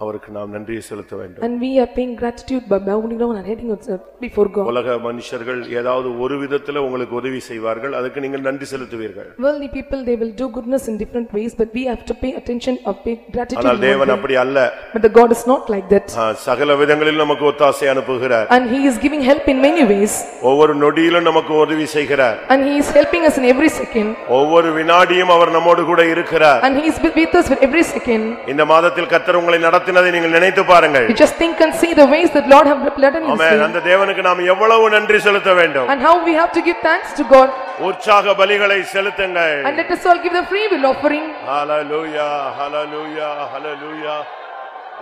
அவருக்கு நாம் நன்றி செலுத்த வேண்டும். And we are paying gratitude by bowing down and heading before God. உலக மனுஷர்கள் ஏதாவது ஒரு விதத்துல உங்களுக்கு உதவி செய்வார்கள், அதுக்கு நீங்கள் நன்றி செலுத்துவீர்கள். Worldly people, they will do goodness in different ways, but we have to pay attention or pay gratitude. ஆனால் தேவன் அப்படி அல்ல. But the God is not like that. சகல விதங்களில் நமக்கு ஒத்தாசை அனுப்புகிறார். And he is giving help in many ways. ஒவ்வொரு நொடியிலும் நமக்கு உதவி செய்கிறார். And he is helping us in every second. ஒவ்வொரு வினாடியும் அவர் நம்மோடு கூட இருக்கிறார். And he is with us with every second. இந்த மாதத்தில் கர்த்தர் உங்களை நடத்தினதை நீங்கள் நினைத்து பாருங்கள். You just think and see the ways that Lord have led us. ஆமென். அந்த தேவனுக்கு நாம் எவ்வளவு நன்றி செலுத்த வேண்டும். And how we have to give thanks to God. உற்சாக பலிகளை செலுத்துங்கள். And let us all give the free will offering. Hallelujah, hallelujah, hallelujah.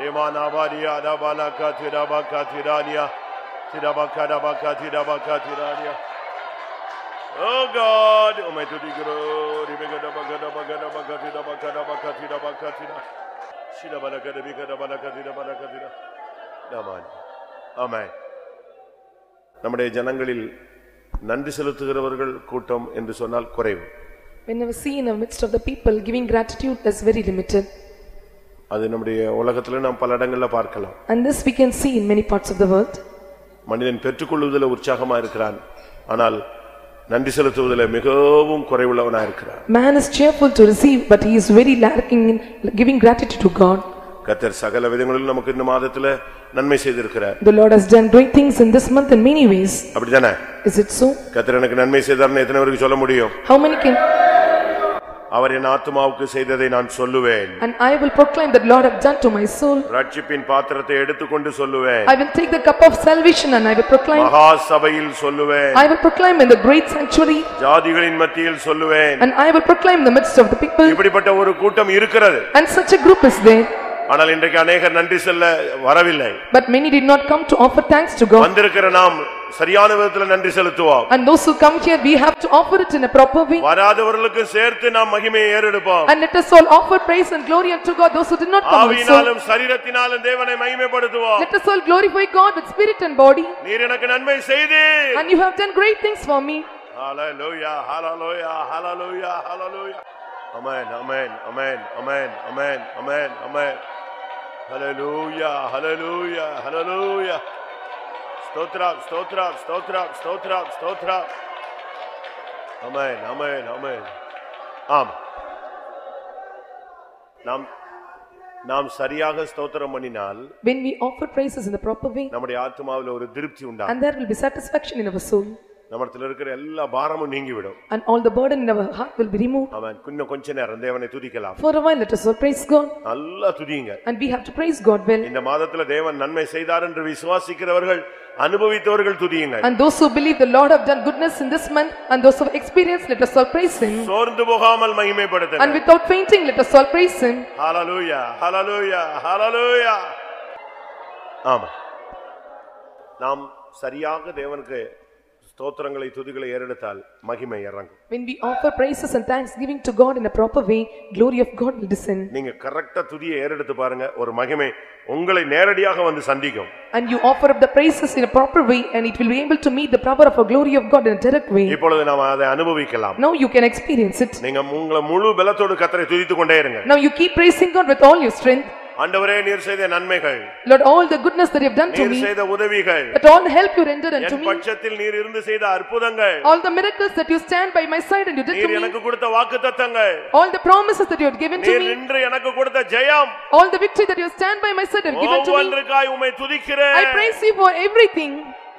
Demanavaria dabalaka tirabaka tirania. Tirabaka dabaka tirabaka tirania. Oh God, oh my tudigro, ribega dabaka dabaka dabaka tirabaka dabaka tirabaka tirabaka. ஆமென். நம்முடைய ஜனங்களில் நன்றி செலுத்துகிறவர்கள் கூட்டம் என்று சொன்னால் குறைவு. Whenever see in the midst of the people giving gratitude is very limited. அது நம்முடைய உலகத்துல நாம் பல இடங்கள்ல பார்க்கலாம். And this we can see in many parts of the world. மனிதன் பெற்றுக்கொள்வதில் உற்சாகமா இருக்கிறான், ஆனால் நன்றி செலுத்துவதில் மிகவும் குறைவுள்ளவனா இருக்கிறான். Man is cheerful to receive, but he is very lacking in giving gratitude to God. கர்த்தர் சகல விதங்களிலும் நமக்கு இந்த மாதத்துல நன்மை செய்திருக்கிறார். The Lord has done great things in this month in many ways. அப்படிதானே? Is it so? கர்த்தர் எனக்கு நன்மை செய்தார்னு எத்தனை பேருக்கு சொல்ல முடியும்? How many can? அவர் என் ஆத்துமாவுக்கு செய்ததை நான் சொல்லுவேன். And I will proclaim that Lord have done to my soul. ரட்சிப்பின் பாத்திரத்தை எடுத்துக்கொண்டு சொல்லுவேன். I will take the cup of salvation and I will proclaim. மகா சபையில் சொல்லுவேன். I will proclaim in the great sanctuary. ஜாதிகளின் மத்தியில் சொல்லுவேன். And I will proclaim in the midst of the people. இப்படிப்பட்ட ஒரு கூட்டம் இருக்கிறது. And such a group is there. ஆனால் இன்றைக்கு अनेகர் நன்றி சொல்ல வரவில்லை. But many did not come to offer thanks to God. வந்திருக்கிற நாம் சரியான விதத்தில் நன்றி செலுத்துவோம். And those who come here, we have to offer it in a proper way. வராதவர்களுக்கு சேர்த்து நாம் மகிமையை ஏறெடுப்போம். And let us all offer praise and glory unto God, those who did not come also. ஆவியினாலும் சரீரத்தினாலும் தேவனை மகிமைப்படுத்துவோம். Let us all glorify God with spirit and body. நீர் எனக்கு நன்மை செய்தீர். And you have done great things for me. Hallelujah, hallelujah, hallelujah, hallelujah. Amen, amen, amen, amen, amen, amen, amen. Hallelujah, hallelujah, hallelujah. Stotra, stotra, stotra, stotra, stotra. Amen, amen, amen. நாம் சரியாக ஸ்தோத்திரம் பண்ணினால், when we offer praises in the proper way, நம்முடைய ஆத்துமாவில் ஒரு திருப்தி உண்டாகும். and there will be satisfaction in our soul. நம்மிடத்தில் இருக்கிற எல்லா பாரமும் நீங்கிவிடும். And all the burden in our heart will be removed. ஆமென். இன்னும் கொஞ்ச நேரம் தேவனை துதிக்கலாம். For a while let us all praise God. நல்லா துதிங்க. And we have to praise God well. இந்த மாதத்துல தேவன் நன்மை செய்தார் என்று விசுவாசிக்கிறவர்கள், அனுபவித்தவர்கள் துதியுங்க. And those who believe the Lord have done goodness in this month, and those who have experienced, let us all praise him. சோர்ந்து போகாமல் மகிமைப்படுத்துங்க. And without fainting let us all praise him. Hallelujah, hallelujah, hallelujah. ஆமா. நாம் சரியாக தேவனுக்கு ஸ்தோத்திரங்களை துதிகளை ஏறெடுத்தால் மகிமை இறங்கும். When we offer praises and thanksgiving to God in a proper way, glory of God will descend. நீங்க கரெக்ட்டா துதியை ஏறெடுத்து பாருங்க, ஒரு மகிமை உங்களை நேரடியாக வந்து சந்திக்கும். And you offer up the praises in a proper way, and it will be able to meet the power of a glory of God in a direct way. இப்பொழுது நாம அதை அனுபவிக்கலாம். Now you can experience it. நீங்க உங்களை முழு பலத்தோடு கர்த்தரை துதித்துக் கொண்டே இருங்க. Now you keep praising God with all your strength. ஆண்டவரே, நீர் செய்த நன்மைகள், Lord, all the goodness that you have done to me, நீர் செய்த உதவிகள், that all the help you rendered unto me, என் பட்சத்தில் நீர் இருந்து செய்த அற்புதங்கள், all the miracles that you stand by my side and you did to நீர் me, எனக்கு கொடுத்த வாக்குத்தத்தங்கள், all the promises that you have given to நீர் me, இன்று எனக்கு கொடுத்த ஜெயம், all the victory that you stand by my side and given to me, ஒவ்வொன்றுக்காய் உம்மை துதிக்கிறேன். I praise you for everything.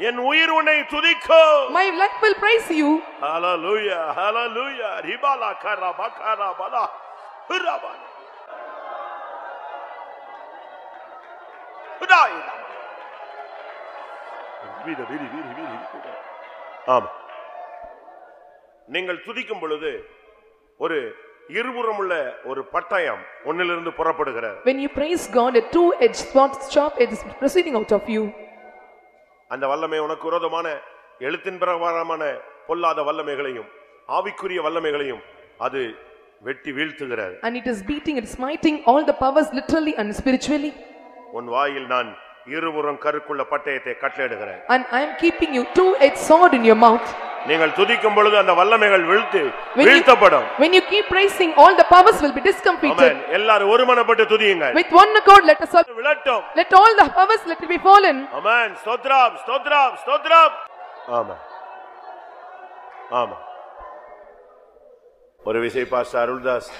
என் உயிர் உன்னை துதிக்கும். My life will praise you. Hallelujah, hallelujah. ரிபாலா கரபா கரபலா ஹுரபா ஹுடாய். ஆம். நீங்கள் துதிக்கும் பொழுது ஒரு இருபுறமுள்ள ஒரு பட்டயம் ஒன்னிலிருந்து புறப்படுகிறது. When you praise God, a two-edged sharp edge is proceeding out of you. அந்த வல்லமை உனக்கு விரோதமான எழுத்தின் பிரகாரமான பொல்லாத வல்லமைகளையும் ஆவிக்குரிய வல்லமைகளையும் அது வெட்டி வீழ்த்துகிறது. And it is beating and smiting all the powers literally and spiritually. உன் வாயில் நான் இருபுறம் கருக்குள்ள பட்டயத்தை கட்டளையிடுகிறேன். And I am keeping you two-edged sword in your mouth. நீங்கள் துதிக்கும் பொழுது அந்த வல்லமைகள் வீழ்த்தப்படும். When you keep praising, all the powers will be discomfited. ஆமென். எல்லாரும் ஒருமனப்பட்டு துதியுங்கள். With one accord, let us all விழட்டும். let all the powers let it be fallen. ஆமென். ஸ்தோத்திரம், ஸ்தோத்திரம், ஸ்தோத்திரம். ஆமென். ஆமென். ஒரு விசை பாஸ்டர் அருள்தாஸ்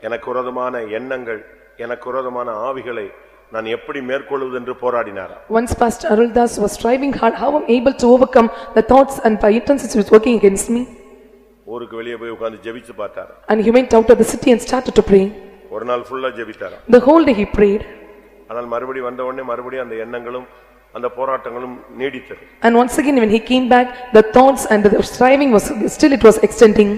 எனக்கு விரோதமான எண்ணங்கள், எனக்கு விரோதமான ஆவிகளை நான் எப்படி மேற்கொள்வது என்று போராடினார். Once Pastor Aruldas was striving hard, how I am able to overcome the thoughts and intentions which was working against me. ஊருக்கு வெளியே போய் உட்கார்ந்து ஜெபிச்சு பார்த்தார். And he went out of the city and started to pray. ஒரு நாள் ஃபுல்லா ஜெபித்தார். The whole day he prayed. ஆனால் மறுபடியும் வந்த உடனே மறுபடியும் அந்த எண்ணங்களும் அந்த போராட்டங்களும் நீடித்தது. And once again when he came back, the thoughts and the striving was still it was extending.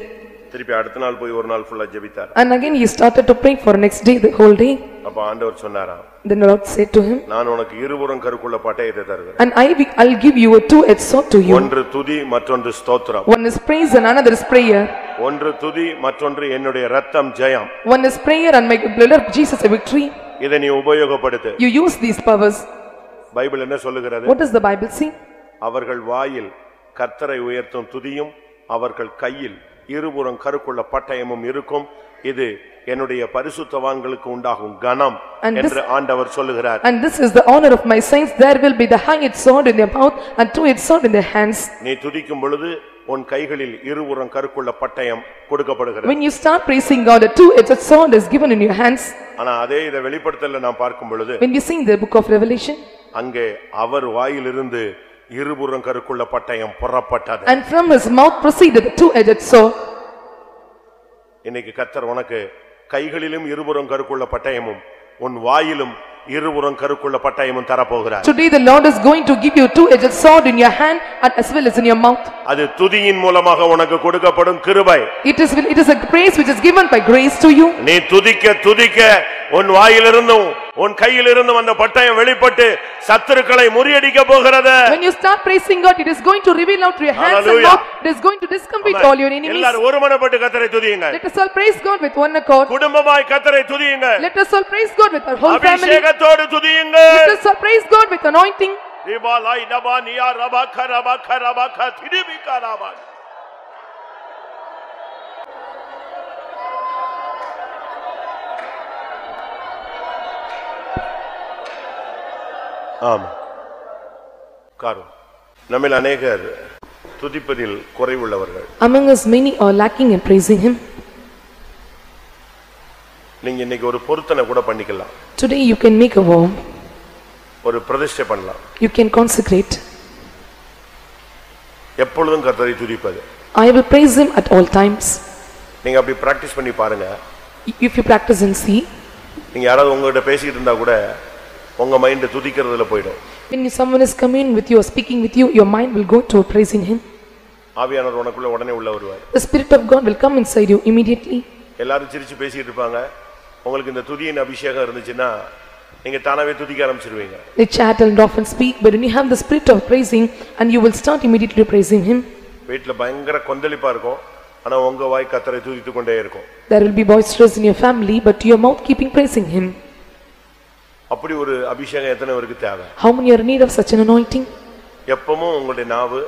திருப்பி அடுத்த நாள் போய் ஒரு நாள் ஃபுல்லா ஜெபித்தார். And again he started to pray for next day, the whole day. அப்ப ஆண்டவர் சொன்னாராம், Then the Lord said to him, நான் உனக்கு இருபுறம் கருக்குள்ள பட்டயத்தை தருகிறேன். And I'll give you a two-edged sword to you. ஒன்று துதி மற்றொன்று ஸ்தோத்திரம். One is praise and another is prayer. ஒன்று துதி மற்றொன்று என்னுடைய இரத்தம் ஜெயம். One is prayer and my blood of Jesus a victory. இதை நீ உபயோகப்படுத்து. You use these powers. Bible என்ன சொல்லுகிறது? What does the Bible say? அவர்கள் வாயில் கர்த்தரை உயர்த்தும் துதியும் அவர்கள் கையில் இருபுறம் கருக்குள்ள பட்டயமும் இருக்கும். இது என்னுடைய பரிசுத்தவான்களுக்கு உண்டாகும் கனம் என்று ஆண்டவர் சொல்லுகிறார். And this is the honor of my saints. There will be the high-edged sword in their mouth and two-edged sword in their hands. நீ துதிக்கும் பொழுது உன் கைகளில் இருபுறம் கருக்குள்ள பட்டயம் கொடுக்கப்படுகிறது. When you start praising God, a two-edged sword is given in your hands. ஆனா அதே இத வெளிப்படுத்தல நாம் பார்க்கும் பொழுது, When we see the book of Revelation, அங்கே அவர் வாயிலிருந்து இருபுறம் கருக்குள்ள பட்டயம் புறப்பட்டது. and from his mouth proceeded the two-edged sword. இன்னைக்கு கர்த்தர் உனக்கு கைகளிலும் இருபுறம் கருக்குள்ள பட்டயமும் உன் வாயிலும் இருபுறம் கருக்குள்ள பட்டயமும் தரப்போகிறார். Today the Lord is going to give you two-edged sword in your hand and as well as in your mouth. அது துதியின் மூலமாக உனக்கு கொடுக்கப்படும் கிருபை. It is a praise which is given by grace to you. நீ துதிக்க துதிக்க உன் வாயிலிருந்தும் உன் கையிலிருந்தும் அந்த பட்டயம் வெளிப்பட்டு சத்துருக்களை முறியடிக்க போகிறது. When you start praising God, it is going to reveal out your hands and mouth. It is going to discomfit all your enemies. எல்லாரும் ஒருமனப்பட்டு கர்த்தரை துதியுங்கள். Let us all praise God with one accord. குடும்பமாய் கர்த்தரை துதியுங்கள். Let us all praise God with our whole family. அபிஷேகத்தோடு துதியுங்கள். Let us all praise God with anointing. திபாலை நபானியா ரபக திரிபிகாராபா. ஆமென். காரணம் நம்மில் அநேகர் துதிப்பதில் குறைவுள்ளவர்கள். Among us many are lacking in praising him. நீங்க இன்னைக்கு ஒரு பொருத்தனை கூட பண்ணிக்கலாம். Today you can make a vow. ஒரு பிரதிஷ்டை பண்ணலாம். You can consecrate. எப்பொழுதும் கர்த்தரை துதிப்பது. I will praise him at all times. நீங்க அப்படி பிராக்டீஸ் பண்ணி பாருங்க. If you practice and see, நீங்க யாராவது உங்ககிட்ட பேசிட்டு இருந்தா கூட உங்க மைண்ட் துதிக்கிறதுல போய்டும். when someone is coming with you or speaking with you, your mind will go to praising him. ஆவியானவர் உனக்குள்ள உடனே உள்ள வருவார். The Spirit of God will come inside you immediately. எல்லாரும் சிரிச்சு பேசிட்டு இருப்பாங்க. உங்களுக்கு இந்த துதியின் அபிஷேகம் இருந்துச்சுன்னா நீங்க தானாவே துதிக்க ஆரம்பிச்சிடுவீங்க. They chat and often speak, but when you have the spirit of praising, and you will start immediately praising him. வீட்ல பயங்கர கொந்தளிப்பா இருக்கும். ஆனா உங்க வாய் கர்த்தரை துதித்து கொண்டே இருக்கும். There will be boisterous in your family, but your mouth keeping praising him. அப்படி ஒரு அபிஷேகம் எத்தனை பேருக்கு தேவை? How many are in need of such an anointing? எப்பவும் உங்களுடைய நாவு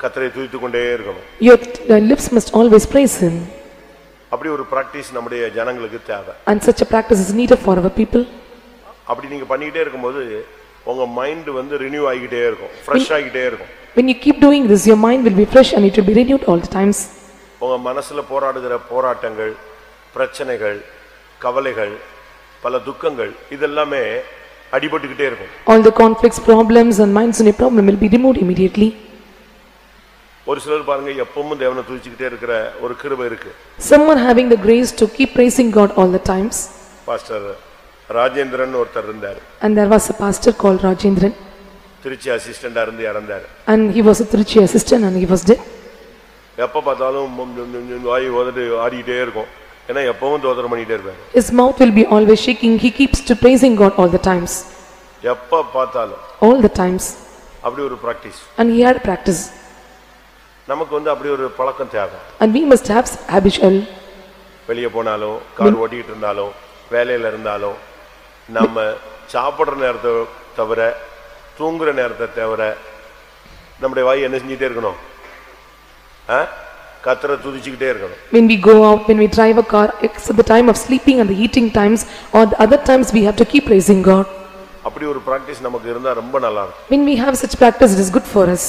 கர்த்தரை துதித்து கொண்டே இருக்கணும். Your lips must always praise him. அப்படி ஒரு பிராக்டீஸ் நம்முடைய ஜனங்களுக்கு தேவை. And such a practice is needed for our people. அப்படி நீங்க பண்ணிட்டே இருக்கும்போது உங்க மைண்ட் வந்து ரினியூ ஆகிட்டே இருக்கும், ஃப்ரெஷ் ஆகிட்டே இருக்கும். When you keep doing this, your mind will be fresh and it will be renewed all the times. உங்க மனசுல போராடுகிற போராட்டங்கள், பிரச்சனைகள், கவலைகள், பல துக்கங்கள் இதெல்லாமே அடிபட்டுக்கிட்டே இருக்கும். All the conflicts, problems and minds in a problem will be removed immediately. ஒரு சிலர் பாருங்க எப்பவும் தேவனை துதிச்சிட்டே இருக்கிற ஒரு கிருபை இருக்கு. Someone having the grace to keep praising God all the times. Pastor Rajendran ஒருத்தர் இருந்தார். And there was a pastor called Rajendran. Trichy அசிஸ்டண்டா இருந்து இறந்தார். And he was a Trichy assistant and he was dead. எப்ப பார்த்தாலும் வாய் ஓதிட்டு ஆடிட்டே இருக்கும். ஏன்னா எப்பவும் தோத்திரம் பண்ணிட்டே இருப்பார். His mouth will be always shaking. He keeps to praising God all the times. எப்ப பார்த்தாலும் all the times. அப்படி ஒரு practice. And he had practice. நமக்கு வந்து அப்படி ஒரு பழக்கம் தேவை. And we must have habitual. வெளிய போனாலும் கார் ஓட்டிட்டு இருந்தாலும் வேலையில இருந்தாலும் நம்ம சாப்பிடுற நேரத்தை தவிர தூங்குற நேரத்தை தவிர நம்முடைய வாய் என்ன செஞ்சிட்டே இருக்கணும்? கர்த்தரை துதிச்சுக்கிட்டே இருக்கணும். When we go out, when we drive a car, except the time of sleeping and the eating times or the other times, we have to keep praising God. அப்படி ஒரு பிராக்டீஸ் நமக்கு இருந்தா ரொம்ப நல்லா இருக்கும். When we have such practice, it is good for us.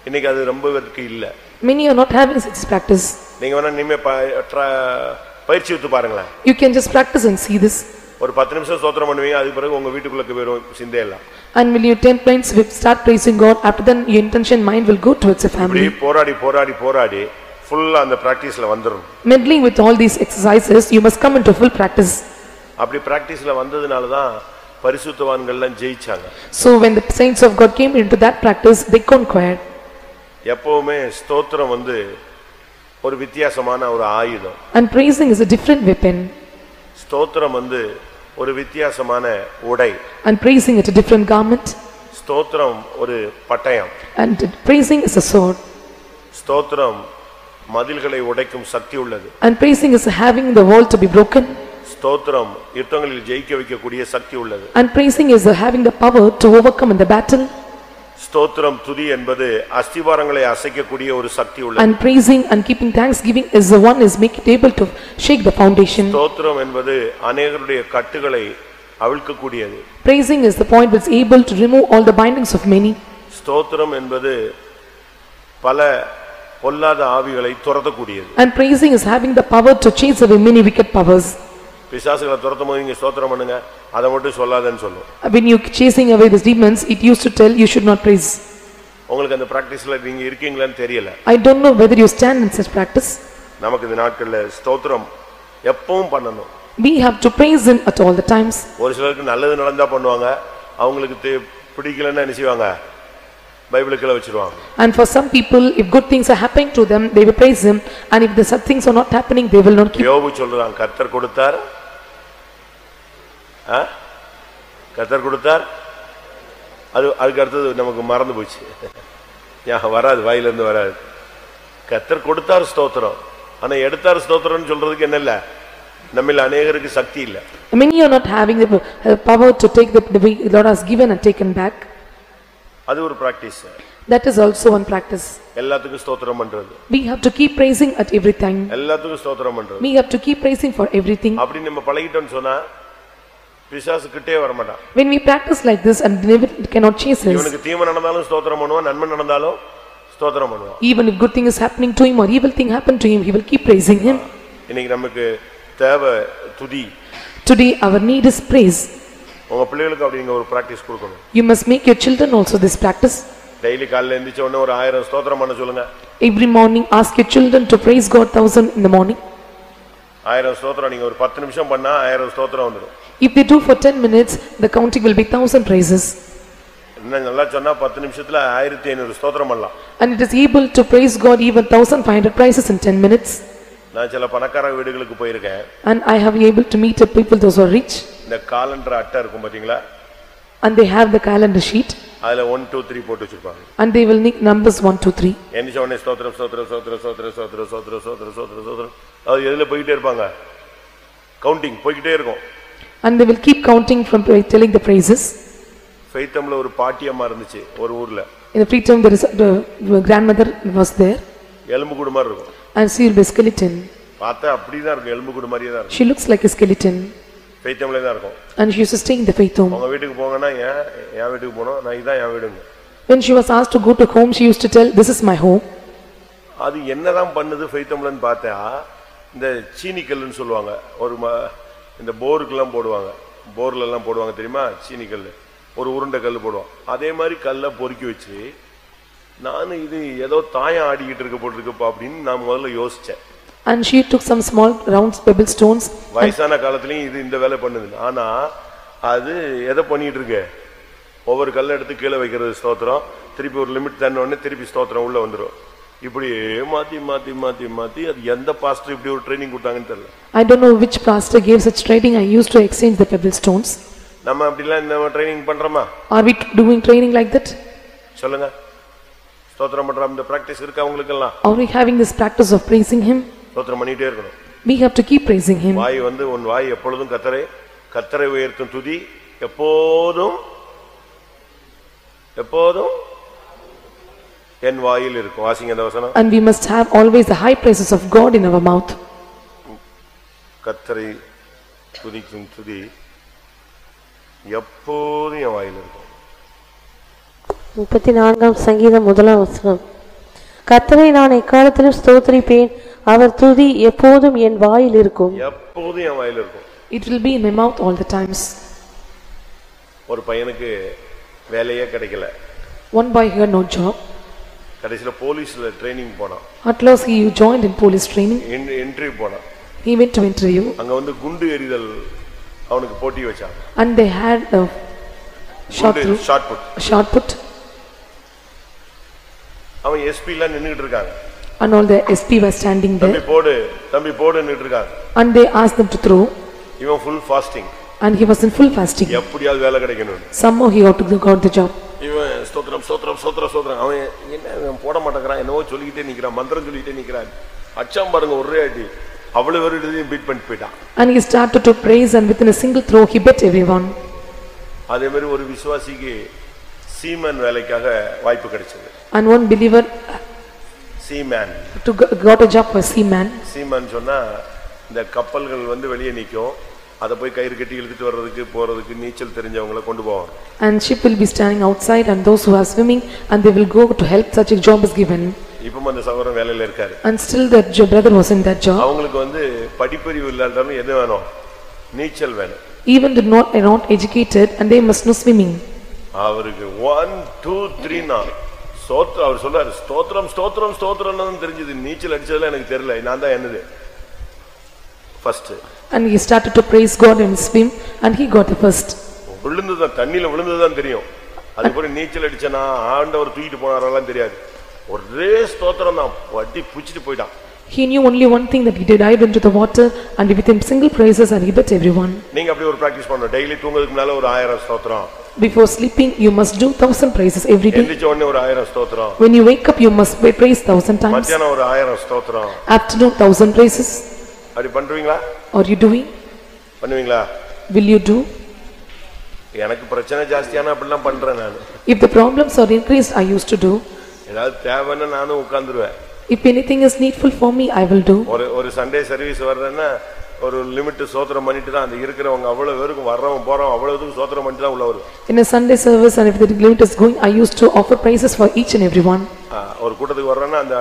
இன்னைக்கு அது ரொம்ப பேருக்கு இல்ல. Many are not having such practice. நீங்க வேணா இனிமே பயிற்சி எடுத்து பாருங்களேன். You can just practice and see this. ஒரு 10 நிமிஷம் ஸ்தோத்திரம் பண்ணுவீங்க, அதுக்கு பிறகு உங்க வீட்டுக்குள்ள வெறும் சிந்தை இல்ல. And when you 10 minutes will start praising God, after then your intention mind will go towards your family. இப்படி போராடி ஃபுல்லா அந்த பிராக்டீஸ்ல வந்துரும். Meddling with all these exercises, you must come into full practice. அப்படி பிராக்டீஸ்ல வந்ததனால தான் பரிசுத்தவான்கள் எல்லாம் ஜெயிச்சாங்க. So when the saints of God came into that practice, they conquered. எப்பவுமே ஸ்தோத்திரம் ஒரு வித்தியாசமான ஒரு ஆயுதம். And praising is a different weapon. ஸ்தோத்திரம் ஒரு வித்தியாசமான உடை. And praising is a different garment. ஸ்தோத்திரம் ஒரு பட்டயம். And praising is a sword. ஸ்தோத்திரம் மதில்களை உடைக்கும் சக்தி உள்ளது. And praising is having the wall to be broken. ஸ்தோத்திரம் யுத்தங்களில் ஜெயிக்க வைக்கக்கூடிய சக்தி உள்ளது. And praising is having the power to overcome in the battle. ஸ்தோத்திரம் துதி என்பது அஸ்திவாரங்களை அசைக்கக்கூடிய ஒரு சக்தி உள்ளது. And praising and keeping thanksgiving is the one is make it able to shake the foundation. ஸ்தோத்திரம் என்பது அநேகருடைய கட்டுகளை அவிழ்க்கக்கூடியது. Praising is the point which is able to remove all the bindings of many. ஸ்தோத்திரம் என்பது பல பொல்லாத ஆவிகளை துரத்தக்கூடியது. And praising is having the power to chase away many wicked powers. பிசாசுகளை துரத்தும்போது நீங்க ஸ்தோத்திரம் பண்ணுங்க, அதை மட்டும் சொல்லாதேன்னு சொல்லும். When you chasing away the demons, it used to tell you should not praise. உங்களுக்கு அந்த பிராக்டீஸ்ல நீங்க இருக்கீங்களான்னு தெரியல. I don't know whether you stand in such practice. நமக்கு இந்த நாட்கள்ல ஸ்தோத்திரம் எப்பவும் பண்ணணும். We have to praise him at all the times. ஒரு சிலருக்கு நல்லது நடந்தா பண்ணுவாங்க, அவங்களுக்கு பிடிக்கலன்னா என்ன செய்வாங்க, பைபிளுக்குள்ள வச்சிருவாங்க. And for some people, if good things are happening to them, they will praise him, and if the such things are not happening, they will not keep. யோபு சொல்றான், கர்த்தர் கொடுத்தார், கர்த்தர் கொடுத்தார், அதுக்கு அடுத்தது நமக்கு மறந்து போச்சு, வராது, வாயிலிருந்து வராது. கர்த்தர் கொடுத்தார் ஸ்தோத்திரம், ஆனா எடுத்தார் ஸ்தோத்திரம்னு சொல்றதுக்கு என்ன இல்ல, நம்மில் அநேகருக்கு சக்தி இல்ல. Many are not having the power to take the way Lord has given and taken back. அது ஒரு practice. That is also one practice. எல்லாத்துக்கும் ஸ்தோத்திரம் பண்றது. We have to keep praising at everything. எல்லாத்துக்கும் ஸ்தோத்திரம் பண்றது. We have to keep praising for everything. அப்படி நம்ம பழகிட்டோம்னு சொன்னா பிசாசு கிட்டே வர மாட்டான். When we practice like this and never cannot chase us. இவனுக்கு தீமை நடந்தாலும் ஸ்தோத்திரம் பண்ணுவான், நன்மை நடந்தாலும் ஸ்தோத்திரம் பண்ணுவான். Even if good thing is happening to him or evil thing happen to him, he will keep praising him. இன்னைக்கு நமக்கு தேவை துதி. Today our need is praise. உங்க பிள்ளைகளுக்கு அப்படி நீங்க ஒரு பிராக்டீஸ் கொடுக்கணும். You must make your children also this practice. Daily காலையில எந்திரிச்ச உடனே ஒரு 1000 ஸ்தோத்திரம் பண்ண சொல்லுங்க. Every morning ask your children to praise God 1000 in the morning. 1000 ஸ்தோத்திரம் நீங்க ஒரு 10 நிமிஷம் பண்ணா 1000 ஸ்தோத்திரம் வந்துரும். If they do for 10 minutes, the counting will be 1000 praises. இன்னும் நல்லா சொன்னா 10 நிமிஷத்துல 1500 ஸ்தோத்திரம் பண்ணலாம். And it is able to praise God even 1500 praises in 10 minutes. நான் சில பணக்கார வீடுகளுக்கு போயிருக்கேன். And I have able to meet the people those who are rich. இந்த காலண்டர் அட்டை இருக்கும் பாத்தீங்களா? And they have the calendar sheet. அதுல 1 2 3 போட்டு வச்சிருப்பாங்க. And they will need numbers 1 2 3. என்ன சொன்னே ஸ்தோத்திரம் ஸ்தோத்திரம் ஸ்தோத்திரம் ஸ்தோத்திரம் ஸ்தோத்திரம் ஸ்தோத்திரம் ஸ்தோத்திரம் ஸ்தோத்திரம் ஸ்தோத்திரம் அது எதுல போயிட்டே இருப்பாங்க, கவுண்டிங் போயிட்டே இருக்கும். And they will keep counting from telling the praises. ஃபெய்த்தம்ல ஒரு பாட்டியம்மா இருந்துச்சு ஒரு ஊர்ல. In the freedom there is the grandmother was there. எலும்பு கூடு மாதிரி இருக்கும். And she will be skeleton. பார்த்தா அப்படிதான் இருக்கும், எலும்பு கூடு மாதிரியே தான் இருக்கும். She looks like a skeleton. ஃபெய்த்தம்ல தான் இருக்கும். And she used to stay in the faith home. உங்க வீட்டுக்கு போங்கனா என் வீட்டுக்கு போறோம், நான் இதான் என் வீடுங்க. When she was asked to go to home, she used to tell, this is my home. அது என்னதான் பண்ணுது ஃபெய்த்தம்லன்னு பார்த்தா, இந்த சீனிக்கல்லுன்னு சொல்லுவாங்க, ஒரு இந்த போருக்கெல்லாம் போடுவாங்க, போர்ல எல்லாம் போடுவாங்க தெரியுமா, சீனிக்கல், ஒரு உருண்டை கல் போடுவான், அதே மாதிரி கல்லை பொறுக்கி வச்சு நான் இது ஏதோ தாயம் ஆடிக்கிட்டு இருக்க போட்டிருக்கப்பா அப்படின்னு நான் முதல்ல யோசிச்சேன். And she took some small round pebble stones. வயசான காலத்துலயும் இது இந்த வேலை பண்ணுது, ஆனா அது எதை பண்ணிட்டு இருக்கு, ஒவ்வொரு கல்லை எடுத்து கீழே வைக்கிறது ஸ்தோத்திரம், திருப்பி ஒரு லிமிட் தாண்ட உடனே திருப்பி ஸ்தோத்திரம் உள்ள வந்துடும். இப்படியே மாத்தி மாத்தி மாத்தி மாத்தி அது எந்த பாஸ்டர் இப்படி ஒரு ட்ரைனிங் கொடுத்தாங்கன்னு தெரியல. I don't know which pastor gave such training. I used to exchange the pebble stones. நம்ம அப்படிலாம் இந்த ட்ரைனிங் பண்றோமா? Are we doing training like that? சொல்லுங்க. ஸ்தோத்திரம் பண்ற அந்த பிராக்டீஸ் இருக்கு உங்களுக்கு எல்லாம்? Are we having this practice of praising him? ஸ்தோத்திரம் பண்ணிட்டே இருக்கணும். We have to keep praising him. வாய் உன் வாய் எப்பொழுதும் கர்த்தரை உயர்த்தும் துதி எப்போதும் எப்போதும் என் வாயில் இருக்கும். வாசிங்க அந்த வசனம். And we must have always the high praises of God in our mouth. கர்த்தரை துதிக்கும் துதி எப்போதும் என் வாயில் இருக்கும். 34ஆம் சங்கீதம் 1ஆம் வசனம். கர்த்தரை நான் எக்காலத்திலும் ஸ்தோத்திரிப்பேன், அவர் துதி எப்போதும் என் வாயில் இருக்கும். எப்போதும் என் வாயில் இருக்கும். It will be in my mouth all the times. ஒரு பையனுக்கு வேலையே கிடைக்கல. One boy had no job. கடைசில போலீஸ்ல ட்ரெய்னிங் போனான். At last he joined in police training. Interview போனான். He went to interview. அங்க வந்து குண்டு எறிதல் அவனுக்கு போட்டி வச்சாங்க. And they had a shot put. அவன் எஸ்பி எல்லாம் நின்னுட்டு இருக்காங்க. And all the SP were standing there. தம்பி போடு நின்னுட்டு இருக்காங்க. And they asked them to throw. இவன் full fasting. And he was in full fasting. எப்படியாவது வேலை கிடைக்கணும். Somehow he ought to got the job. இவன் ஸ்தோத்திரம் அவன் என்ன போட மாட்டேங்கறான், என்னவோ சொல்லிக்கிட்டே நிக்கிறான், மந்திரம் சொல்லிக்கிட்டே நிக்கிறான். அச்சாம் பாருங்க ஒரே அடி அவ்வளவு பேரையும் பீட் பண்ணிட்டு போயிட்டான். And he started to praise and within a single throw he beat everyone. அதே மாதிரி ஒரு விசுவாசிக்கு சீமன் வேலைக்காக வாய்ப்பு கிடைச்சது. And one believer Seeman got a job for seaman. Seeman சொன்னா இந்த கப்பல்கள் வந்து வெளியே நிக்கும், அத போய் கயிறு கட்டி இழுத்துட்டு வர்றதுக்கு போறதுக்கு நீச்சல் தெரிஞ்சவங்கள கொண்டு போவாங்க. And ship will be standing outside and those who are swimming and they will go to help. Such a job is given. இப்போ அந்த சகோதரன் வேலையில இருக்காரு. And still that brother was in that job. அவங்களுக்கு வந்து படிப்பறிவு இல்லாட்டாலும் எது வேணும், நீச்சல் வேணும். Even though not educated and they must know swimming. அவருக்கு 1 2 3 னா அவர் சொல்றாரு ஸ்தோத்திரம்னு தெரிஞ்சது, நீச்சல் அடிச்சதுல எனக்கு தெரியல, நான் தான் என்னது first. And he started to praise God and swim and he got the first. விழுந்துதான் தண்ணில விழுந்துதான் தெரியும், அதுக்கப்புறம் நீச்சல் அடிச்சனா ஆண்டவர் தூக்கிட்டு போனாரெல்லாம் தெரியாது. ஒரே ஸ்தோத்திரம் தான், வட்டி புடிச்சிட்டு போய்டான். He knew only one thing, that he dived into the water and with him single praises and he beat everyone. நீங்க அப்படி ஒரு பிராக்டீஸ் பண்ணணும். டெய்லி தூங்குறதுக்கு முன்னால ஒரு 1000 ஸ்தோத்திரம். Before sleeping you must do 1000 praises every day. எந்திரிச்ச உடனே ஒரு 1000 ஸ்தோத்திரம். When you wake up you must praise 1000 times. மத்தியானம் ஒரு 1000 ஸ்தோத்திரம். Afternoon 1000 praises. அப்படி பண்றீங்களா? Are you doing? பண்ணுவீங்களா? Will you do? எனக்கு பிரச்சனை ஜாஸ்தியானா அப்படிலாம் பண்றேன் நான். If the problems are increased I used to do. ஏதாவது தேவைன்னா நானும் உட்கார்ந்துருவேன். If anything is needful for me I will do. ஒரு சண்டே சர்வீஸ் வர்றேன்னா ஒரு லிமிட் ஸ்தோத்திரம் பண்ணிட்டு தான் அந்த இருக்கிறவங்க அவ்வளவு பேருக்கு வர்றவங்க போறவங்க அவ்வளவுக்கு ஸ்தோத்திரம் பண்ணிட்டு தான் உள்ள வருவேன். In a Sunday service and if the limit is going I used to offer praises for each and every one. ஒரு கூட்டத்துக்கு வர்றேன்னா அந்த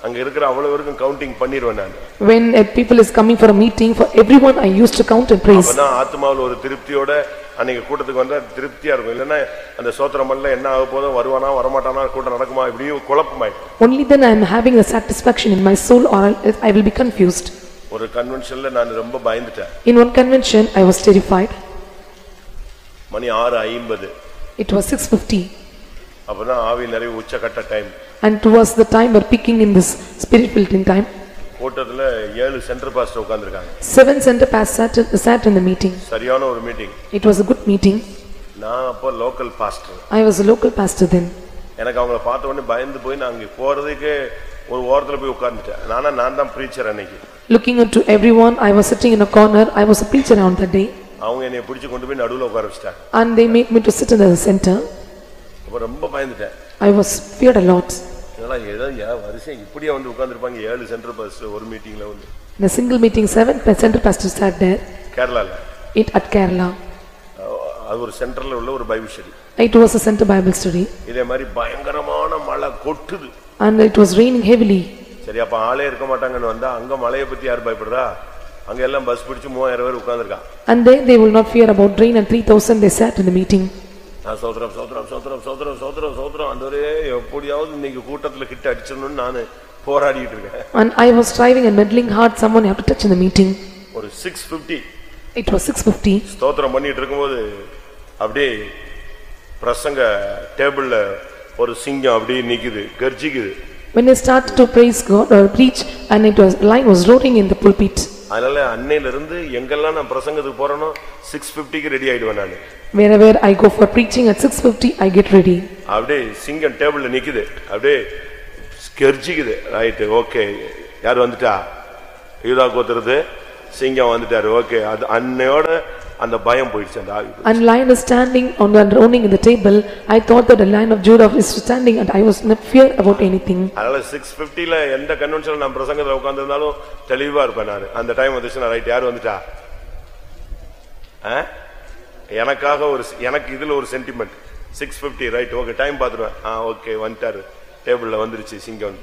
அங்க இருக்கிற அவ்வளவு பேருக்கும் கவுண்டிங் பண்ணிடுவேன் நான். When people is coming for a meeting, for everyone I used to count and praise. அப்பனா ஆத்மாவுல ஒரு திருப்தியோட அன்னைக்கு கூட்டத்துக்கு வந்தா திருப்தியா இருக்கும். இல்லன்னா அந்த ஸ்தோத்திரம் பண்ணல என்ன ஆக போதோ, வருவானா வரமாட்டானா, கூட்டம் நடக்குமா, இப்படி குழப்பமாயிடும். Only then I am having a satisfaction in my soul or I will be confused. ஒரு கன்வென்ஷன்ல நான் ரொம்ப பயந்துட்டேன். In one convention I was terrified. Money 6:50. It was 6:50. அப்பனா ஆவி நிறைய உச்சகட்ட time. And towards the time we are picking in this spirit filtering time. கூட்டத்துல 7 center pastor உட்கார்ந்திருக்காங்க. 7 center pastors sat in the meeting. சரியான ஒரு meeting. It was a good meeting. நான் அப்ப local pastor. I was a local pastor then. எனக்கு அவங்கள பார்த்த உடனே பயந்து போய் நான் அங்க போறதுக்கு ஒரு ஓரத்துல போய் உட்கார்ந்துட்டேன். நான் தான் பிரீச்சர் அன்னைக்கு. Looking into everyone I was sitting in a corner. I was a preacher on that day. அவங்க என்னை பிடிச்சு கொண்டு போய் நடுவுல உட்கார வச்சிட்டாங்க. And they made me to sit in the center. அப்ப ரொம்ப பயந்துட்டேன். I was feared a lot. இதெல்லாம் ஏதோ வரிசை இப்படியே வந்து உட்கார்ந்திருப்பாங்க 7 சென்டர் பாஸ்டர் ஒரு மீட்டிங்ல வந்து. In a single meeting 7 center pastors sat there. கேரளால. At Kerala. அது ஒரு சென்டர்ல உள்ள ஒரு Bible study. It was a center Bible study. இதே மாதிரி பயங்கரமான மழை கொட்டுது. And it was raining heavily. சரி அப்ப ஆளே இருக்க மாட்டாங்கன்னு வந்தா அங்க மழையை பத்தி யார் பயப்படுறா? அங்க எல்லாம் பஸ் பிடிச்சு 3000 பேர் உட்கார்ந்திருக்காங்க. And they will not fear about rain and 3000 they sat in the meeting. சோத்ரம் ஆண்டவரே எப்படியாவது இன்னைக்கு கூட்டத்துல கிட்ட அடிச்சறணும்னு நான் போராடிட்டு இருக்கேன். And I was striving and meddling hard someone have to touch in the meeting. ஒரு 6:50. It was 6:50. ஸ்தோத்திரம் பண்ணிட்டு இருக்கும்போது அப்படியே பிரசங்க டேபிள்ல ஒரு சிங்கம் அப்படியே நிக்குது, கர்ஜிக்குது. When I started to praise God or preach and lion was roaring in the pulpit. அதனால அன்னையில இருந்து எங்கெல்லாம் நான் பிரசங்கத்துக்கு போறேனோ 6:50க்கு ரெடி ஆயிடுவேன் நான். Wherever I go for preaching at 6:50 I get ready. அப்படியே சிங்கம் டேபிள்ல நிக்குது, அப்படியே கர்ஜிக்குது. Right, okay. யார் வந்துட்டா? யூதா கோத்திரத்து சிங்கம் வந்துட்டாரு. ஓகே, அது அன்னையோட அந்த பயம் போயிடுச்சு அந்த ஆவி. And lion is standing on the rounding in the table. I thought that the lion of Judah is standing and I was not fear about anything. அதனால 6:50ல எந்த கன்வென்ஷன்ல நான் பிரசங்கத்துல உட்கார்ந்திருந்தாலும் தெளிவா இருப்பேன் நான். அந்த டைம் வந்துச்சுனா ரைட் யார் வந்துட்டா? எனக்காக எனக்கு இதுல ஒரு சென்டிமெண்ட் 6:50 ரைட் ஓகே டைம் பாத்துறேன். ஓகே வந்துட்டாரு டேபிள்ல வந்துருச்சு சிங்கம்.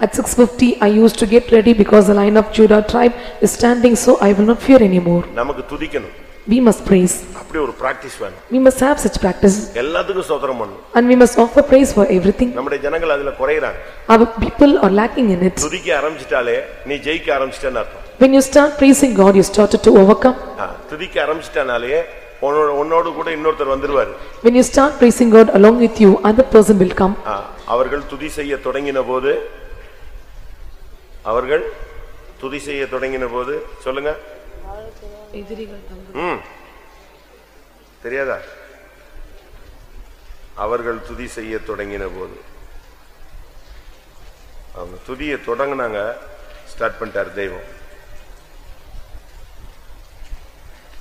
At 6:50 I used to get ready because the lion of Judah tribe is standing, so I will not fear anymore. நமக்கு துதிக்கணும். We must praise. அப்படி ஒரு பிராக்டீஸ் வேணும். We must have such practice. எல்லாத்துக்கும் ஸ்தோத்திரம் பண்ணணும். And we must offer praise for everything. நம்முடைய ஜனங்கள் அதுல குறையறாங்க. Our people are lacking in it. துதிக்க ஆரம்பிச்சிட்டாலே நீ ஜெயிக்க ஆரம்பிச்சிட்டேன்னு அர்த்தம். When you start praising God, you started to overcome. துதிக்க ஆரம்பிச்சிட்டானாலே உன்னோடு கூட இன்னொருத்தர் வந்துருவாரு. When you start praising God along with you, other person will come. அவர்கள் துதி செய்ய தொடங்கின போது சொல்லுங்க. தெரியாதா? அவர்கள் துதி செய்ய தொடங்கின போது அவங்க துதியை தொடங்கினாங்க, ஸ்டார்ட் பண்ணிட்டார் தெய்வம்.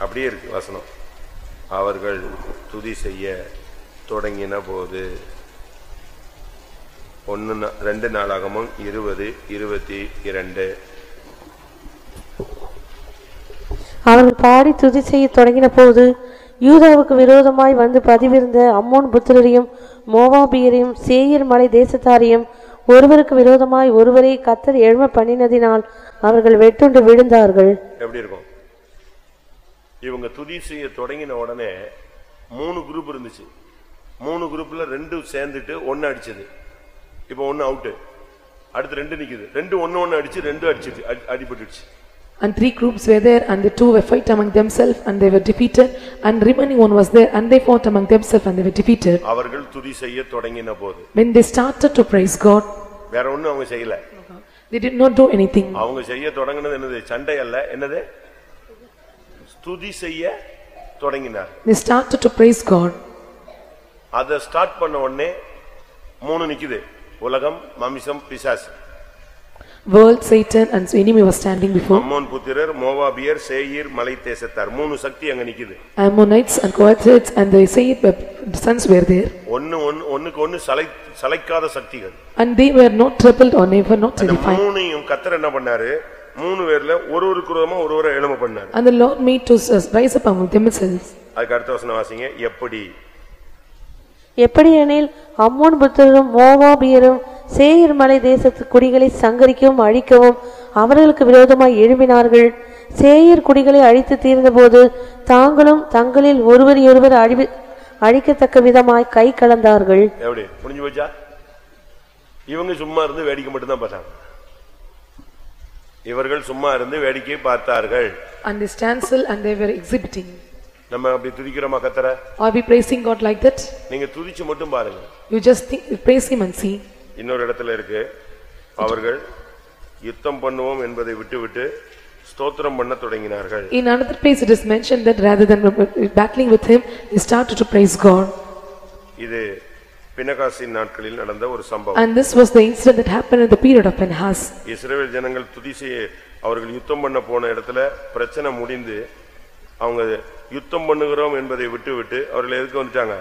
அப்படியே இருக்கு வசனம். அவர்கள் துதி செய்ய தொடங்கின போது 2 நாளாகமம் 20:22. அவர்கள் பாடி துதி செய்ய தொடங்கின போது யூதாவுக்கு விரோதமாய் வந்து பதிவிருந்த அம்மோன் புத்திரரையும் மோவாபியரையும் சேயீர் மலை தேசத்தாரையும் ஒருவருக்கு விரோதமாய் ஒருவரை கர்த்தர் எழும்ப பண்ணினதினால் அவர்கள் வெட்டுண்டு விழுந்தார்கள். எப்படி இருக்கும்? இவங்க துதி செய்ய தொடங்கின உடனே 3 குரூப் இருந்துச்சு. 3 குரூப்ல 2 சேர்ந்துட்டு 1 அடிச்சது. இப்போ 1 அவுட். அடுத்து 2 நிக்குது. 2 1 அடிச்சு 2 அடிச்சிட்டு அடிபட்டுச்சு. And 3 groups were there and the 2 were fight among themselves and they were defeated, and remaining 1 was there and they fought among themselves and they were defeated. அவர்கள் துதி செய்ய தொடங்கின போது when they started to praise God, வேற ஒண்ணும் அவங்க செய்யல. they did not do anything. அவங்க செய்ய தொடங்கினது என்னது? சண்டை அல்ல. என்னது? துதி செய்ய தொடங்கினார். They started to praise God. அத ஸ்டார்ட் பண்ண உடனே 3 நிக்குது. உலகம், மாமிசம், பிசாசு. World, Satan and enemy was standing before. Ammon புத்திரர், மோவாபியர், சேயீர் மலை தேசத்தார். 3 சக்தி அங்க நிக்குது. Ammonites and Kohathites and the Seir sons were there. ஒண்ணுக்கு சளைக்காத சக்திகள். And they were not troubled or never not terrified. 3ஐயும் கர்த்தர் என்ன பண்ணாரு? 3 பேர்ல ஒருவருக்கு விரோதமா ஒருவரை எழும்ப பண்ணாரு. And the Lord made to rise up among themselves. அதுக்கு அடுத்த வசனம் வாசிங்க. எப்படி எனில் அம்மோன் புத்திரரும் மோவாபியரும் சேயீர் மலை தேசத்து குடிகளை சங்கரிக்கவும் அழிக்கவும் அவர்களுக்கு விரோதமாய் எழும்பினார்கள். சேயீர் குடிகளை அழித்து தீர்ந்தபோது தாங்களும் தங்களில் ஒருவரையொருவர் அழிக்கத்தக்க விதமாய் கை கலந்தார்கள். எப்படி முடிஞ்சு போச்சா? இவங்க சும்மா இருந்து வேடிக்கை மட்டும் தான் பார்த்தாங்க. இவர்கள் சும்மா இருந்து வேடிக்கை பார்த்தார்கள். And they stand still and they were exhibiting. நம்ம அப்படி துதிக்கிறோமா கர்த்தரை? Are we praising God like that? நீங்க துதிச்சு மட்டும் பாருங்க. You just think, praise him and see. இன்னொரு இடத்துல இருக்கு, அவர்கள் யுத்தம் பண்ணுவோம் என்பதை விட்டுவிட்டு ஸ்தோத்திரம் பண்ண தொடங்கினார்கள். In another place it is mentioned that rather than battling with him, they started to praise God. இது பினகாசின் நாட்களில் நடந்த ஒரு சம்பவம். And this was the incident that happened in the period of Pinhas. இஸ்ரவேல் ஜனங்கள் துதி செய்ய அவர்கள் யுத்தம் பண்ண போன இடத்துல பிரச்சனை முடிந்து அவங்க யுத்தம் பண்ணுகிறோம் என்பதை விட்டுவிட்டு அவர்கள் எதுக்கு வந்துட்டாங்க?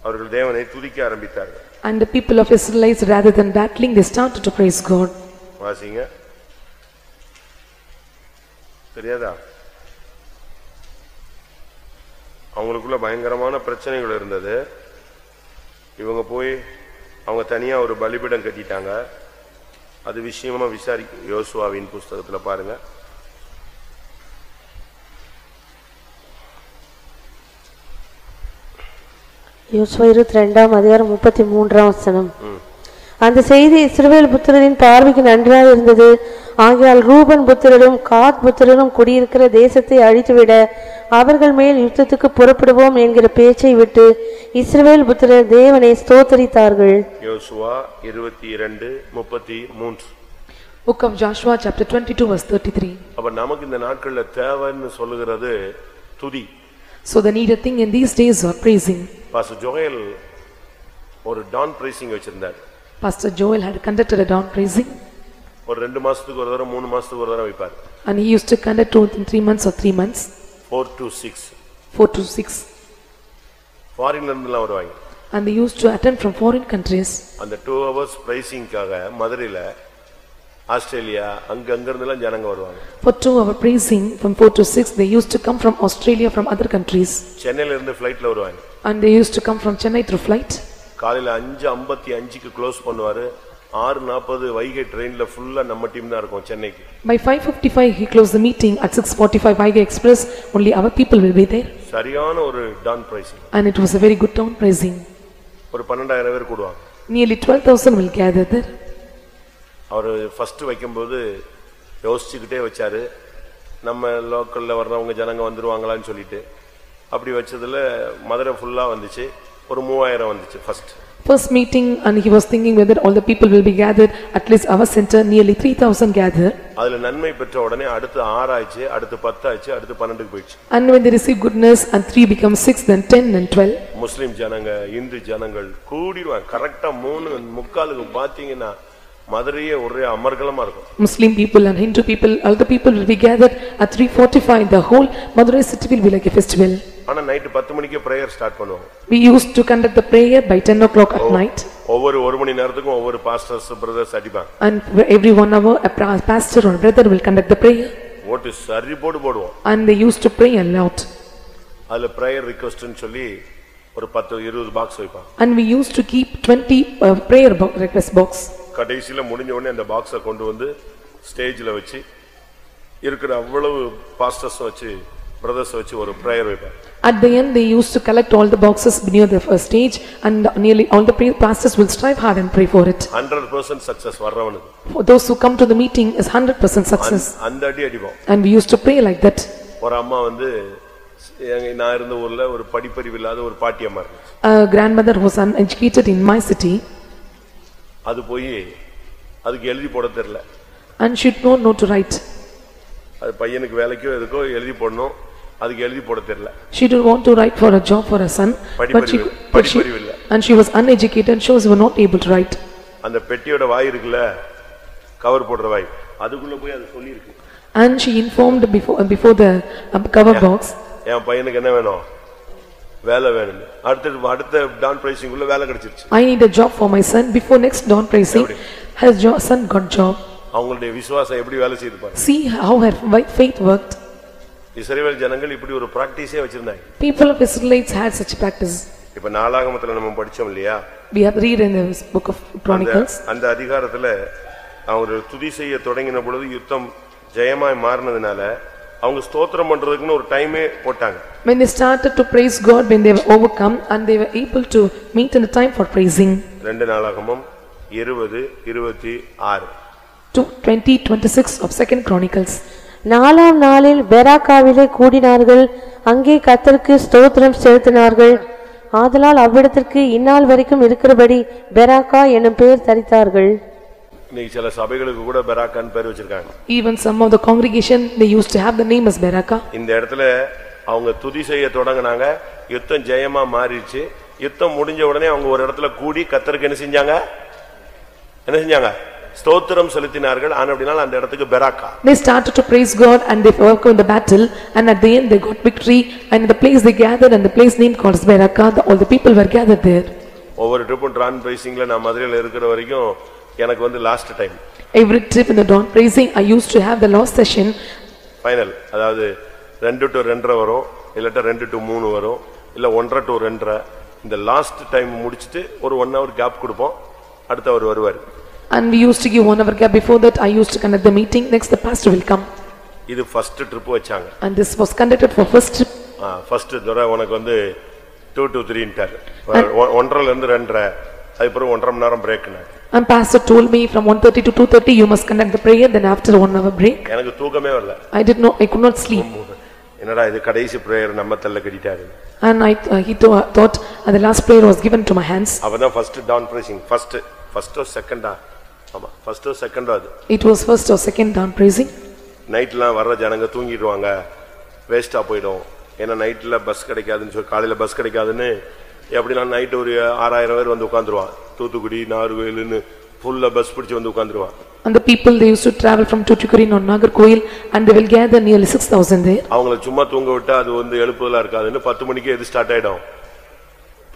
அவர்கள் தேவனை துதிக்க ஆரம்பித்தார்கள். And the people of Israelites rather than battling they started to praise God. வாசிங்க. தெரியாதா? அவங்களுக்குள்ள பயங்கரமான பிரச்சனைகள் இருந்தது. இவங்க போய் அவங்க தனியா ஒரு பலிபீடம் கட்டிட்டாங்க. அது விஷயமா விசாரிக்க யோசுவாவின் புஸ்தகத்துல பாருங்க. யோசுவா 22:33 அந்த செய்தி இஸ்ரவேல் புத்திரரின் பார்வைக்கு நன்றாக இருந்தது. ஆகையால் ரூபன் புத்திரரும் காத் புத்திரரும் குடியிருக்கிற தேசத்தை அழித்துவிட அவர்கள் மேல் யுத்தத்துக்கு புறப்படுவோம் என்கிற பேச்சை விட்டு இஸ்ரவேல் புத்திரர் தேவனை ஸ்தோத்தரித்தார்கள். யோசுவா 22:33. Book of Joshua chapter 22:33. அப்ப நமக்கு இந்த நாட்கள்ல தேவைன்னு சொல்லுகிறது துதி. So the needed thing in these days are praising. Pastor Joel ஒரு dawn praising வச்சிருந்தார். Pastor Joel had conducted a dawn praising. ஒரு 2 மாசத்துக்கு ஒரு தடவை 3 மாசத்துக்கு ஒரு தடவை வைப்பார். And he used to conduct 2 in 3 months or 3 months. 4 to 6. 4 to 6. ஃபாரின்ல இருந்துலாம் வருவாங்க. And they used to attend from foreign countries. அந்த 2 hours praisingக்காக மதுரையில ஆஸ்திரேலியா அங்க இருந்தெல்லாம் ஜனங்க வருவாங்க. For 2 hour praising from 4 to 6 they used to come from Australia, from other countries. சென்னையில இருந்து ஃளைட்ல வருவாங்க. And they used to come from Chennai through flight. காலையில 5:55க்கு க்ளோஸ் பண்ணுவாரு. 6:40 வைகை ட்ரெயின்ல ஃபுல்லா நம்ம டீம் தான் இருக்கும் சென்னைக்கு. By 5:55 he closed the meeting. At 6:45 Vaigai Express only our people will be there. சரியான ஒரு டான் பிரைசிங். And it was a very good dawn praising. ஒரு 12,000 பேர் கூடுவாங்க. Nearly 12,000 will gather there. அவர் ஃபர்ஸ்ட் வைக்கும்போது யோசிச்சுக்கிட்டே வச்சாரு. நம்ம லோக்கல்ல வர்றவங்க ஜனங்க வந்துருவாங்களான்னு சொல்லிட்டு அப்படி வச்சதுல மதுரை ஃபுல்லா வந்துச்சு. ஒரு 3000 வந்துச்சு first. First meeting and he was thinking whether all the people will be gathered. At least our center nearly 3,000 gathered. அதுல நன்மை பெற்ற உடனே அடுத்து 6 ஆச்சு, அடுத்து 10 ஆச்சு, அடுத்து 12க்கு போயிடுச்சு. And when they receive goodness and 3 become 6, then 10 and 12. முஸ்லிம் ஜனங்க இந்து ஜனங்கள் கூடிடுவாங்க. கரெக்ட்டா 3:45க்கு பாத்தீங்கன்னா மதுரையே ஒரே அமர்கலமா இருக்கும். Muslim people and Hindu people, all the people will be gathered at 3:45. The whole Madurai city will be like a festival. ஆனா நைட் 10 மணிக்கு prayer start பண்ணுவாங்க. We used to conduct the prayer by 10 o'clock at night. ஒவ்வொரு 1 மணி நேரத்துக்கும் ஒவ்வொரு pastors brothers அடிப்பாங்க. And every 1 hour a pastor or brother will conduct the prayer. ஓட்டு சரி போடுவோம். And they used to pray a lot. அதுல prayer ரிக்வெஸ்ட்னு சொல்லி ஒரு 10-20 பாக்ஸ் வைப்பாங்க. And we used to keep 20 prayer request box. கடைசில முடிஞ்ச உடனே அந்த பாக்ஸை கொண்டு வந்து ஸ்டேஜ்ல வச்சு இருக்கிற அவ்வளவு பாஸ்டர்ஸ் வச்சு பிரதர்ஸ் வச்சு ஒரு பிரேயர் வைப்பாங்க. At the end they used to collect all the boxes near the first stage and nearly all the pastors will strive hard and pray for it. 100% success வர்றவனுக்கு. For those who come to the meeting is 100% success. அந்த அடி அடிப்போம். And we used to pray like that. ஒரு அம்மா வந்து நான் இருந்த ஊர்ல ஒரு படிப்பறிவு இல்லாத ஒரு பாட்டி அம்மா இருந்துச்சு. A grandmother was uneducated in my city. அது போய் அதுக்கு எழுதி போட தெரியல. And she did not know to write. அது பையனுக்கு வேலைக்கோ எதுக்கோ எழுதி போடணும். அதுக்கு எழுதி போட தெரியல. She didn't want to write for a job for her son. And she was uneducated, she was not able to write. அந்த பெட்டியோட வாய் இருக்குல்ல, கவர் போடுற வாய், அதுக்குள்ள போய் அது சொல்லி இருக்கு. And she informed before the cover box. என் பையனுக்கு என்ன வேணும்? வேலை வேணும். அடுத்த டான் பிரைசிங் உள்ள வேலை கிடைச்சிருச்சு. I need a job for my son. Before next dawn praising, her son got job. அவங்களுடைய விசுவாசம் எப்படி வேலை செய்து பாருங்க. See how her faith worked. இஸ்ரவேல் ஜனங்கள் இப்படி ஒரு பிராக்டீஸே வச்சிருந்தாங்க. People of Israelites had such practice. இப்ப நாளாகமத்துல நம்ம படிச்சோம் இல்லையா? We have read in the book of Chronicles. அந்த அதிகாரத்துல அவங்க துதி செய்ய தொடங்கின பொழுது யுத்தம் ஜெயமாய் மாறினதுனால அவங்க ஸ்தோத்திரம் பண்றதுக்குன்னு ஒரு டைமே போட்டாங்க. When they started to praise God, when they were overcome and they were able to meet in the time for praising. 2 நாளாகமம் 20:26 to 20:26 of 2 Chronicles. 4ஆம் நாளில் பெராக்காவிலே கூடினார்கள். அங்கே கர்த்தருக்கு ஸ்தோத்திரம் செலுத்தினார்கள். ஆதலால் அவ்விடத்திற்கு இந்நாள் வரைக்கும் இருக்கிறபடி பெராக்கா என்னும் பெயர் தரித்தார்கள். இன்னைக்கு சில சபைகளுக்கு கூட பெராக்கான்னு பேர் வச்சிருக்காங்க. Even some of the congregation they used to have the name as Beraka. இந்த இடத்துல அவங்க துதி செய்ய தொடங்குனாங்க. யுத்தம் ஜெயமா மாறிடுச்சு. யுத்தம் முடிஞ்ச உடனே அவங்க ஒரு இடத்துல கூடி கர்த்தருக்கு என்ன செஞ்சாங்க? ஸ்தோத்திரம் செலுத்தினார்கள். ஆனபடியால் அந்த இடத்துக்கு Beracah. They started to praise God and they overcame the battle and at the end they got victory and the place they gathered and the place name called as Beraka. All the people were gathered there. ஒவ்வொரு ட்ரிப்பும் Don பிரைசிங்ல நான் மதுரையில இருக்கிற வரைக்கும் எனக்கு வந்து last time. Every trip in the dawn praising I used to have the last session. Final, அதாவது 2 to 2:30 வரும், இல்லட்ட 2 to 3 வரும், இல்ல 1:30 to 2:30. இந்த லாஸ்ட் டைம் முடிச்சிட்டு ஒரு 1 hour கேப் கொடுப்போம். அடுத்து அவர் வருவார். And we used to give 1 hour gap. Before that I used to conduct the meeting. Next the pastor will come. இது ஃபர்ஸ்ட் ட்ரிப் வச்சாங்க. And this was conducted for first trip. First தடவை உனக்கு வந்து 2 to 3 ன்ட்டார். 1:30 ல இருந்து 2:30. அதுக்கப்புறம் 1.5 மணி நேரம் பிரேக்னா. And pastor told me from 1:30 to 2:30 you must conduct the prayer, then after 1 hour break. எனக்கு தூக்கமே வரல. I could not sleep. என்னடா இது கடைசி பிரேயர் நம்ம தள்ள கடிட்டாரு. And he thought the last prayer was given to my hands. அவதான் first Don bracing. First செகண்டா? ஆமா, ஃபர்ஸ்ட் செகண்டா அது. It was first or second dawn praising. நைட்லாம் வர்ற ஜனங்க தூங்கிடுவாங்க. வேஸ்டா போய்டும். ஏன்னா நைட்ல பஸ் கிடைக்காதுன்னு சொல்லி காலையில பஸ் கிடைக்காதுன்னு எப்படினா நைட் ஒரு 6000 பேர் வந்து உட்கார்ந்துருவான். தூத்துக்குடி நாகர்கோயில்னு ஃபுல்லா பஸ் பிடிச்சு வந்து உட்கார்ந்துருவான். And the people, they used to travel from Tuticorin or Nagarkoil and they will gather nearly 6,000 there. அவங்கள சும்மா தூங்க விட்டா அது வந்து எழுப்புதலா இருக்காதுன்னு 10 மணிக்கு எது ஸ்டார்ட் ஆயிடும்,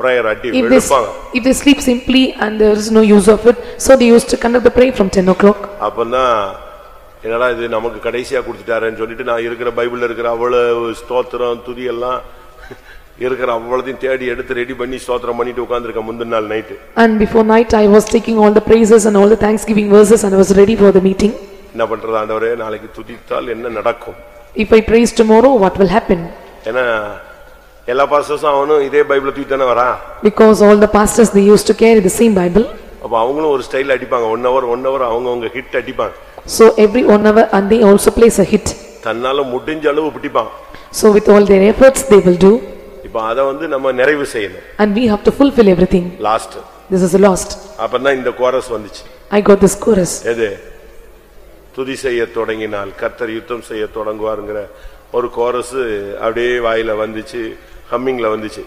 prayer அடி வெளுப்பாங்க. If they sleep simply and there is no use of it, so they used to conduct the prayer from 10 o'clock. அப்பதான் என்னடா இது நமக்கு கடைசியா கொடுத்துட்டாருன்னு சொல்லிட்டு நான் இருக்கிற பைபிள்ல இருக்கிற அவ்வளவு ஸ்தோத்திரம் துதி எல்லாம் இருக்கிற அவ்வளதையும் தேடி எடுத்து ரெடி பண்ணி ஸ்தோத்திரம் பண்ணிட்டு உட்கார்ந்திருக்கேன் முந்தின நாள் night. And before night I was taking all the praises and all the thanksgiving verses and I was ready for the meeting. என்ன பண்றது ஆண்டவரே, நாளைக்கு துதித்தால் என்ன நடக்கும்? If I praise tomorrow, what will happen? ஏன்னா எல்லா பாஸ்டர்ஸும் அவனும் இதே பைபிளை தூக்கி தானே வரான். Because all the pastors, they used to carry the same Bible. அப்ப அவங்களும் ஒரு ஸ்டைல் அடிப்பாங்க, 1 hour அவங்கவங்க ஹிட் அடிப்பாங்க. So every 1 hour and they also place a hit. தன்னால முடிஞ்ச அளவு பிடிப்பாங்க. So with all their efforts they will do. இப்ப அத வந்து நம்ம நிறைவு செய்யணும். And we have to fulfill everything. Last. This is the last. அப்பதான் இந்த கோரஸ் வந்துச்சு. I got this chorus. எது? துதி செய்ய தொடங்கினால் கர்த்தர் யுத்தம் செய்ய தொடங்குவார்ங்கற ஒரு கோரஸ் அப்படியே வாயில வந்துச்சு, ஹம்மிங்ல வந்துச்சு.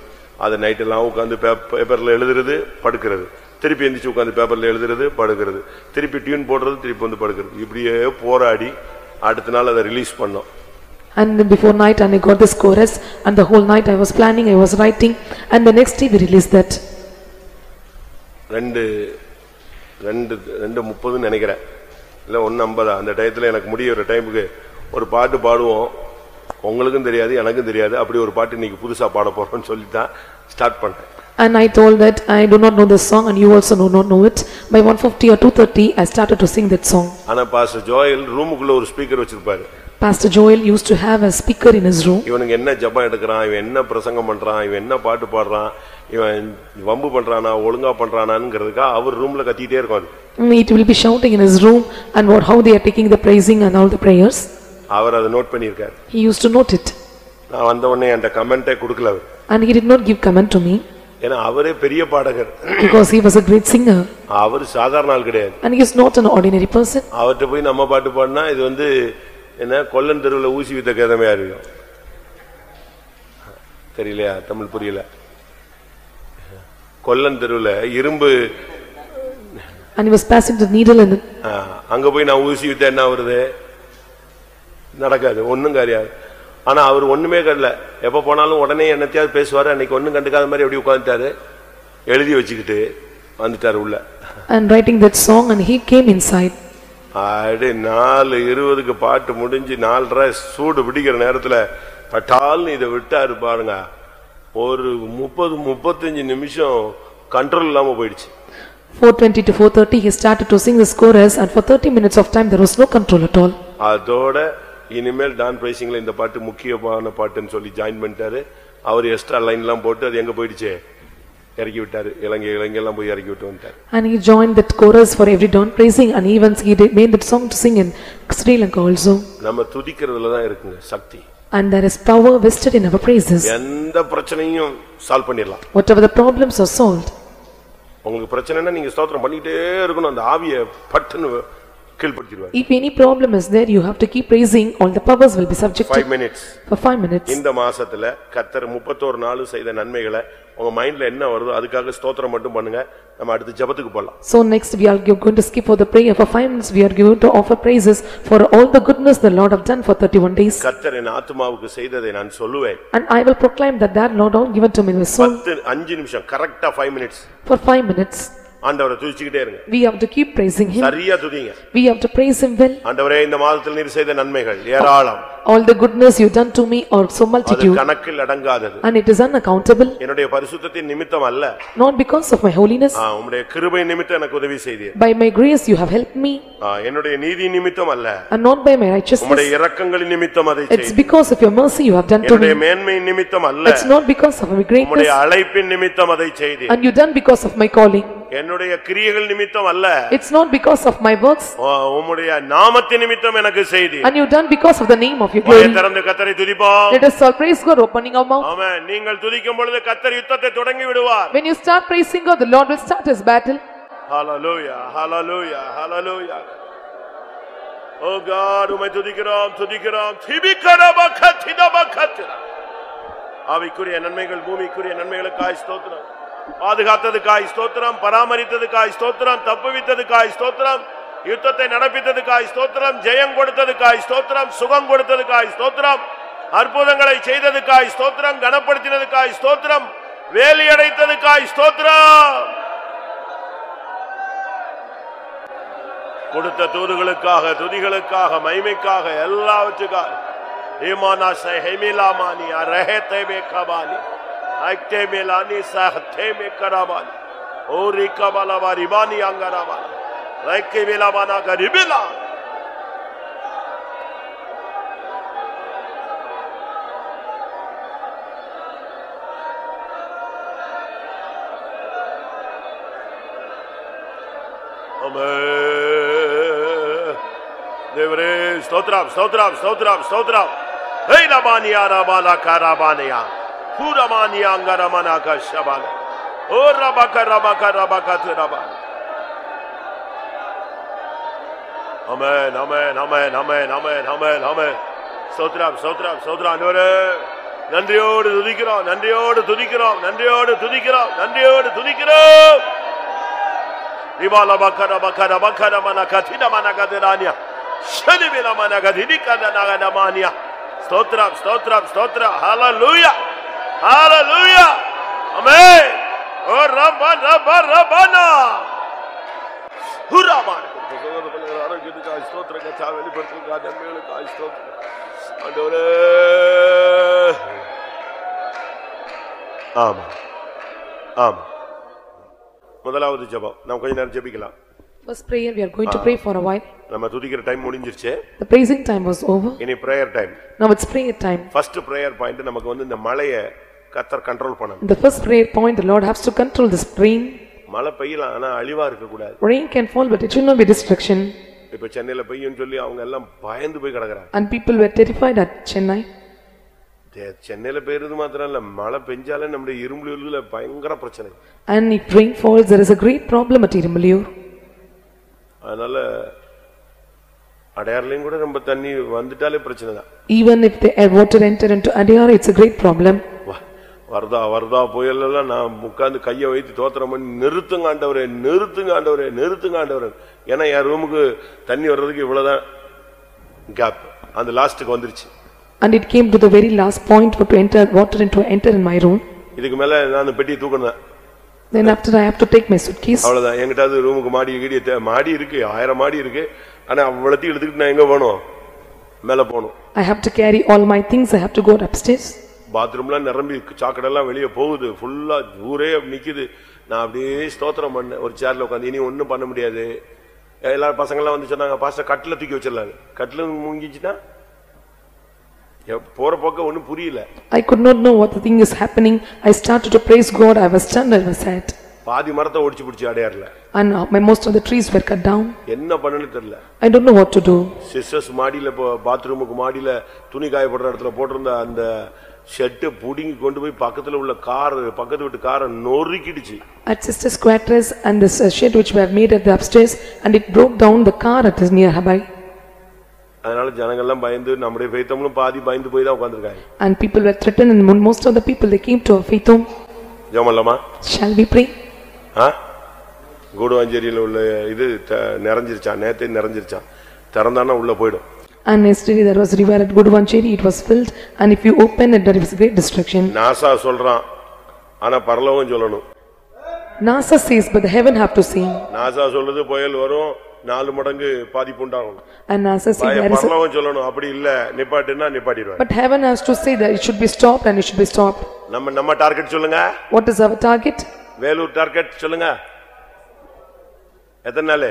அத நைட் எல்லாம் உட்கார்ந்து பேப்பர்ல எழுதுறது, படுக்கிறது. திருப்பி எந்திரிச்சு உட்கார்ந்து பேப்பர்ல எழுதுறது, படுக்கிறது. திருப்பி டியூன் போடுறது, திருப்பி வந்து படுக்கிறது. இப்படியே போராடி அடுத்த நாள் அதை ரிலீஸ் பண்ணோம். And before night and I got this chorus and the whole night I was planning, I was writing and the next day we released that. 2:30 நினைக்கிறேன், இல்ல 1:50 அந்த டயத்துல எனக்கு முடிய ஒரு டைமுக்கு ஒரு பாட்டு பாடுவோம். உங்களுக்கும் தெரியாது எனக்கும் தெரியாது, அப்படி ஒரு பாட்டு இன்னைக்கு புதுசா பாட போறோம்னு சொல்லி தான் ஸ்டார்ட் பண்ணேன். And I told that I do not know this song and you also do not know it. By 1:50 or 2:30 I started to sing that song. ஆனா பாஸ்டர் ஜோயல் ரூமுக்குள்ள ஒரு ஸ்பீக்கர் வச்சிருப்பாரு. Pastor Joel used to have a speaker in his room. இவனுக்கு என்ன ஜெபம் எடுக்கறான், இவன் என்ன பிரசங்கம் பண்றான், இவன் என்ன பாட்டு பாடுறான், இவன் வம்பு பண்றானா ஒழுங்கா பண்றானாங்கிறதுக்கு அவர் ரூம்ல கத்திட்டே இருக்கும். It will be shouting in his room and how they are taking the praising and all the prayers. அவர் அதை நோட் பண்ணியிருக்கார். He used to note it. நான் வந்த உடனே அந்த கமெண்டே கொடுக்கல அவர். And he did not give comment to me. ஏன்னா அவரே பெரிய பாடகர். Because he was a great singer. அவர் சாதாரண ஆள் கிடையாது. And he is not an ordinary person. அவர்ட்ட போய் நம்ம பாட்டு பாடினா இது வந்து என்ன கொல்லன் தெருவுல ஊசி வித்த கேதமையா இருக்கும். தெரியலையா? தமிழ் புரியல. கொல்லன் தெருவுல இரும்பு And he was passing the needle in அங்க போய் நான் ஊசி வித்த என்ன வருது? நடக்காது, ஒண்ணும் காரியாது. ஆனா அவர் ஒண்ணுமே கண்டல. எப்ப போனாலும் உடனே என்னத்தையாவது பேசுவாரு. அன்னைக்கு ஒண்ணும் கண்டுக்காத மாதிரி எப்படி உட்கார்ந்துட்டாரு, எழுதி வச்சுக்கிட்டு வந்துட்டாரு உள்ள. And writing that song and he came inside. அடே 4:20க்கு பாட்டு முடிஞ்சு 4:30 சூடு பிடிக்கிற நேரத்துல பட்டால்னு இதை விட்டாரு பாருங்க. ஒரு 30-35 நிமிஷம் கண்ட்ரோல் இல்லாம போயிடுச்சு. 4:20 to 4:30 he started to sing this chorus and for 30 minutes of time there was no control at all. அதோட இனிமேல் டான் பிரைசிங்ல இந்த பாட்டு முக்கியமான பாட்டுன்னு சொல்லி ஜாயின் பண்ணிட்டாரு. அவர் எக்ஸ்ட்ரா லைன் எல்லாம் போட்டு அது எங்க போயிடுச்சு, இறக்கி விட்டாரு. இலங்கை எல்லாம் போய் இறக்கி விட்டு வந்துட்டாரு. And he joined that chorus for every dawn praising and even he made that song to sing in Sri Lanka also. நம்ம துதிக்கிறதுல தான் இருக்குங்க சக்தி. And there is power vested in our praises. எந்த பிரச்சனையும் சால்வ் பண்ணிடலாம். Whatever the problems are solved. உங்களுக்கு பிரச்சனைனா நீங்க ஸ்தோத்திரம் பண்ணிட்டே இருக்கணும். அந்த ஆவியை பட்டுன்னு கீழ்படுத்திடுவார். If any problem is there, you have to keep praising. All the powers will be subjected. 5 minutes. For 5 minutes. இந்த மாசத்துல கர்த்தர் 31 நாள் செய்த நன்மைகளை உங்க மைண்ட்ல என்ன வருதோ அதுக்காக ஸ்தோத்திரம் மட்டும் பண்ணுங்க. நம்ம அடுத்து ஜெபத்துக்கு போலாம். So next we are going to skip for the prayer. For 5 minutes we are going to offer praises for all the goodness the Lord have done for 31 days. கர்த்தர் என் ஆத்துமாவுக்கு செய்ததை நான் சொல்லுவேன். And I will proclaim that Lord all given to me in my soul. 5 நிமிஷம் கரெக்ட்டா 5 minutes. For 5 minutes. ஆண்டவரை துதிச்சிட்டே இருங்க. We have to keep praising him. சரியா துதிங்க. We have to praise him well. ஆண்டவரே இந்த மாதத்தில் நீர் செய்த நன்மைகள் ஏராளம். All the goodness you done to me are so multitude. அது கணக்கில் அடங்காதது. And it is unaccountable. என்னுடைய பரிசுத்தத்தின் நிமித்தம் அல்ல. Not because of my holiness. உம்முடைய கிருபை நிமித்தம் எனக்கு உதவி செய்தீர். By my grace you have helped me. என்னுடைய நீதி நிமித்தம் அல்ல. And not by my righteousness. உம்முடைய இரக்கங்களின் நிமித்தம் அதை செய்தீர். It's because of your mercy you have done to me. என்னுடைய மேன்மை நிமித்தம் அல்ல. It's not because of my greatness. உம்முடைய அழைப்பின் நிமித்தம் அதை செய்தீர். And you done because of my calling. என்னுடைய கிரியைகள் நிமித்தம் அல்ல. It's not because of my works. உம்முடைய நாமத்தின் நிமித்தம் எனக்கு செய்தீர். And you done because of the name of your glory. திறந்து கர்த்தரை துதிப்போம். Let us all praise God, opening our mouth. ஆமென். நீங்கள் துதிக்கும் பொழுது கர்த்தர் யுத்தத்தை தொடங்கி விடுவார். When you start praising God, the Lord will start his battle. Hallelujah, hallelujah, hallelujah. Oh God, உம்மை துதிக்கிறோம் துதிக்கிறோம். திபிகரபகதிதபகதிர. ஆவிக்குரிய நன்மைகள் பூமிக்குரிய நன்மைகளுக்காய் ஸ்தோத்திரம். பாதுகாத்ததுக்காய் ஸ்தோத்திரம், பராமரித்ததுக்காய் ஸ்தோத்திரம், தப்புவித்ததுக்காய் ஸ்தோத்திரம். யுத்தத்தை நடப்பித்ததுக்காய் ஸ்தோத்திரம், ஜெயம் கொடுத்ததுக்காய் ஸ்தோத்திரம், சுகம் கொடுத்ததுக்காய் ஸ்தோத்திரம், அற்புதங்களை செய்ததுக்காய் ஸ்தோத்திரம், கனப்படுத்தினதுக்காய் ஸ்தோத்திரம், வேலி அடைத்ததுக்காய் ஸ்தோத்திரம். கொடுத்த தூதுகளுக்காக, துதிகளுக்காக, மகிமைக்காக, எல்லாவற்றுக்காக ஈமானா சஹமிலாமானி அரஹதே மேகபானி ஐக்தே மேலானி சஹதே மேகராபானி ஓரி கபலவா ரிபானி அங்கராபானி ரைக்கே மேலாபானா கரிபிலா. தேவரே ஸ்தோத்ரம், ஸ்தோத்ரம், ஸ்தோத்ரம், ஸ்தோத்ரம். ஹே ரபானியா ரபாலா கராபானியா குரமானியா அங்கரமனா கஷபால ஓ ரபக ரபக ரபக துரபா. ஆமென், ஆமென், ஆமென், ஆமென், ஆமென், ஆமென், ஆமென். ஸ்தோத்ரம், ஸ்தோத்ரம், ஸ்தோத்ரம். ஆண்டவரே நன்றியோடு துதிக்கிறோம், நன்றியோடு துதிக்கிறோம், நன்றியோடு துதிக்கிறோம், நன்றியோடு துதிக்கிறோம். ரிபால பக்கர பக்கர பக்கர மன கதின மன கதிரானியா ஷனிபில மன கதினி கதனகனமானியா. ஸ்தோத்ரம், ஸ்தோத்ரம், ஸ்தோத்ரம். ஹalleluya, ஹalleluya, ஆமென். ஓ ரப ரப ரபனா ஹுரமா ஆரோக்கியத்துக்காய் ஸ்தோத்திரம், கர்த்தாவே வெளிப்படுத்துங்க நன்மைகளுக்காய் ஸ்தோத்திரம். ஆண்டவரே ஆமென், ஆமென். முதலாவது ஜெபம் நாம் கொஞ்ச நேரம் ஜெபிக்கலாம். First prayer we are going to pray for a while. நம்ம துதிக்கிற டைம் முடிஞ்சிருச்சு. The praising time was over. இனி prayer time. Now it's prayer time. First prayer point நமக்கு வந்து இந்த மழையை கர்த்தர் கண்ட்ரோல் பண்ணணும். The first prayer point, the Lord has to control this rain. மழை பெய்யலாம், ஆனா அழிவா இருக்க கூடாது. Rain can fall but it should not be destruction. இப்ப சென்னையில பெய்யும்னு சொல்லி அவங்க எல்லாம் பயந்து போய் கிடக்குறாங்க. And people were terrified at Chennai. சென்னையில பெய்யுறது மாத்திரம் இல்ல, மழை பெஞ்சாலே நம்முடைய இரும்புலியூர்ல பயங்கர பிரச்சனை. And if rain falls, there is a great problem at Irumbalur. அதனால அடையார்லயும் கூட நம்ம தண்ணி வந்துட்டாலே பிரச்சனை தான். Even if the water enter into Adyar, it's a great problem. வரதா வரதா புயல் எல்லாம் நான் உட்கார்ந்து கையை வைத்து தோத்திரம் பண்ணி நிறுத்துங்க ஆண்டவரே, நிறுத்துங்க ஆண்டவரே, நிறுத்துங்க ஆண்டவரே. ஏன்னா என் ரூமுக்கு தண்ணி வர்றதுக்கு இவ்வளவுதான் கேப், அந்த லாஸ்ட்டுக்கு வந்துருச்சு. And it came to the very last point for to enter water into enter in my room. இதுக்கு மேல நான் பெட்டி தூக்கணும். Then after I have to take my suitcase. அவ்வளவுதான். என்கிட்ட ரூமுக்கு மாடி இருக்கு, 1000 மாடி இருக்கு. ஆனா அவ்வளத்தையும் எடுத்துக்கிட்டு நான் எங்க போகணும்? மேல போகணும். I have to carry all my things. I have to go upstairs. பாத்ரூம்ல நிரம்பி சாக்கடெல்லாம் வெளியே போகுது, ஃபுல்லா ஊரே நிக்குது. நான் அப்படியே ஸ்தோத்திரம் பண்ணேன் ஒரு சேர்ல உட்காந்து. இனி ஒன்னும் பண்ண முடியாது. எல்லாரும் பசங்க எல்லாம் வந்து சொன்னாங்க, பாஸ்டர் கட்டில தூக்கி வச்சிடலாங்க. கட்டில மூங்கிச்சுன்னா போற போக்க ஒன்னும் புரியல. I could not know what the thing is happening. I started to praise God. I was stunned. I was sad. பாதி மரத்தை ஒடிச்சு பிடிச்சி அடையார்ல. And most of the trees were cut down. என்ன பண்ணனும் தெரியல. I don't know what to do. Sisters மாடியில பாத்ரூமுக்கு மாடியில துணி காய போடுற இடத்துல போட்டிருந்த அந்த ஷெட்டை புடிங்கி கொண்டு போய் பக்கத்துல உள்ள கார், பக்கத்து வீட்டு காரை நொறுக்கிடுச்சு. At sister's quarters and this shed which were made at the upstairs, and it broke down the car at the nearby. அதனால ஜனங்க எல்லாம் பயந்து, நம்முடைய ஃபெய்த்தம்லும் பாதி பயந்து போய் தான் உட்கார்ந்திருக்காங்க. And people were threatened, and most of the people they came to our faith home. ஜெபம்லாமா? Shall we pray? கூடுவாஞ்சேரியில உள்ள இது நிறைஞ்சிருச்சா, நேத்தே நிறைஞ்சிருச்சா, திறந்தானா உள்ள போய்டும். And yesterday there was a river at Guduvancheri, it was filled, and if you open it there is great destruction. NASA சொல்றான், ஆனா பரலோகம் சொல்லணும். NASA says but the heaven have to sing. NASA சொல்லுது புயல் வரும், 4 மடங்கு பாதிப்பு உண்டாகும். And NASA says there is பரலோகம் சொல்லணும். அப்படி இல்ல நிப்பாட்டுனா நிப்பாட்டிடுவாங்க. But heaven has to say that it should be stopped and it should be stopped. நம்ம டார்கெட் சொல்லுங்க. What is our target? Vellore target சொல்லுங்க. எத்தனை நாள்?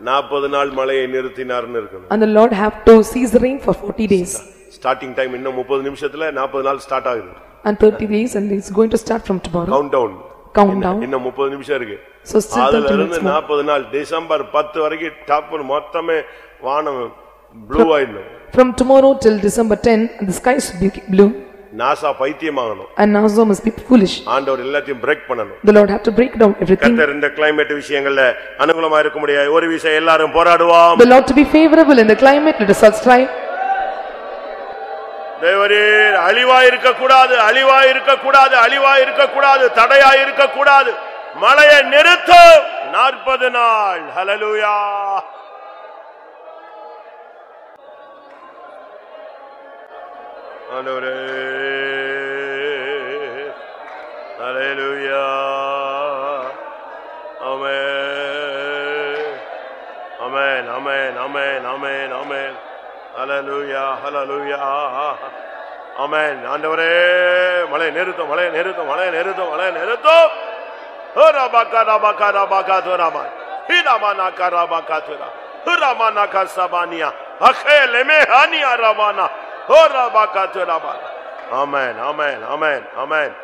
40 நாள் மழையை நிறுத்தினார்னு இருக்கணும். And the Lord have to cease the rain for 40 days. Starting time இன்னும் 30 நிமிஷத்துல 40 நாள் ஸ்டார்ட் ஆகுது. And 30 days and it's going to start from tomorrow. Countdown. இன்னும் 30 நிமிஷம் இருக்கு. So still 30 minutes more. 40 நாள் டிசம்பர் 10 வரைக்கும் டாப் மொத்தமே வானம் ப்ளூ ஆயிடும். From tomorrow till December 10 the sky should be blue. NASA பைத்தியமாகணும். And NASA must be foolish. ஆண்டவர் எல்லாத்தையும் பிரேக் பண்ணணும். The Lord have to break down everything. கர்த்தர் இந்த கிளைமேட் விஷயங்கள்ல அனுகூலமா இருக்க முடியாது. ஒரு விஷயம் எல்லாரும் போராடுவோம். The Lord to be favorable in the climate, let us all strive. தேவரே அழிவா இருக்க கூடாது, அழிவா இருக்க கூடாது, அழிவா இருக்க கூடாது, தடையா இருக்க கூடாது. மழையை நிறுத்து. 40 நாள். ஹல்லேலூயா, ஆண்டவரே ஹல்லேலூயா ஆமென் ஆமென் ஆமென் ஆமென் ஆமென் ஹல்லேலூயா ஹல்லேலூயா ஆமென் ஆண்டவரே மழை நிறுத்தும் மழை நிறுத்தும் மழை நிறுத்தும் மழை நிறுத்தும் ஹரபகரபகரபகதுரமா ஹிரமனகரபகதுரா ஹரமனகசபானியா அகேலெமெஹானியா ரபானா ஹரபகதுரபா ஆமென் ஆமென் ஆமென் ஆமென்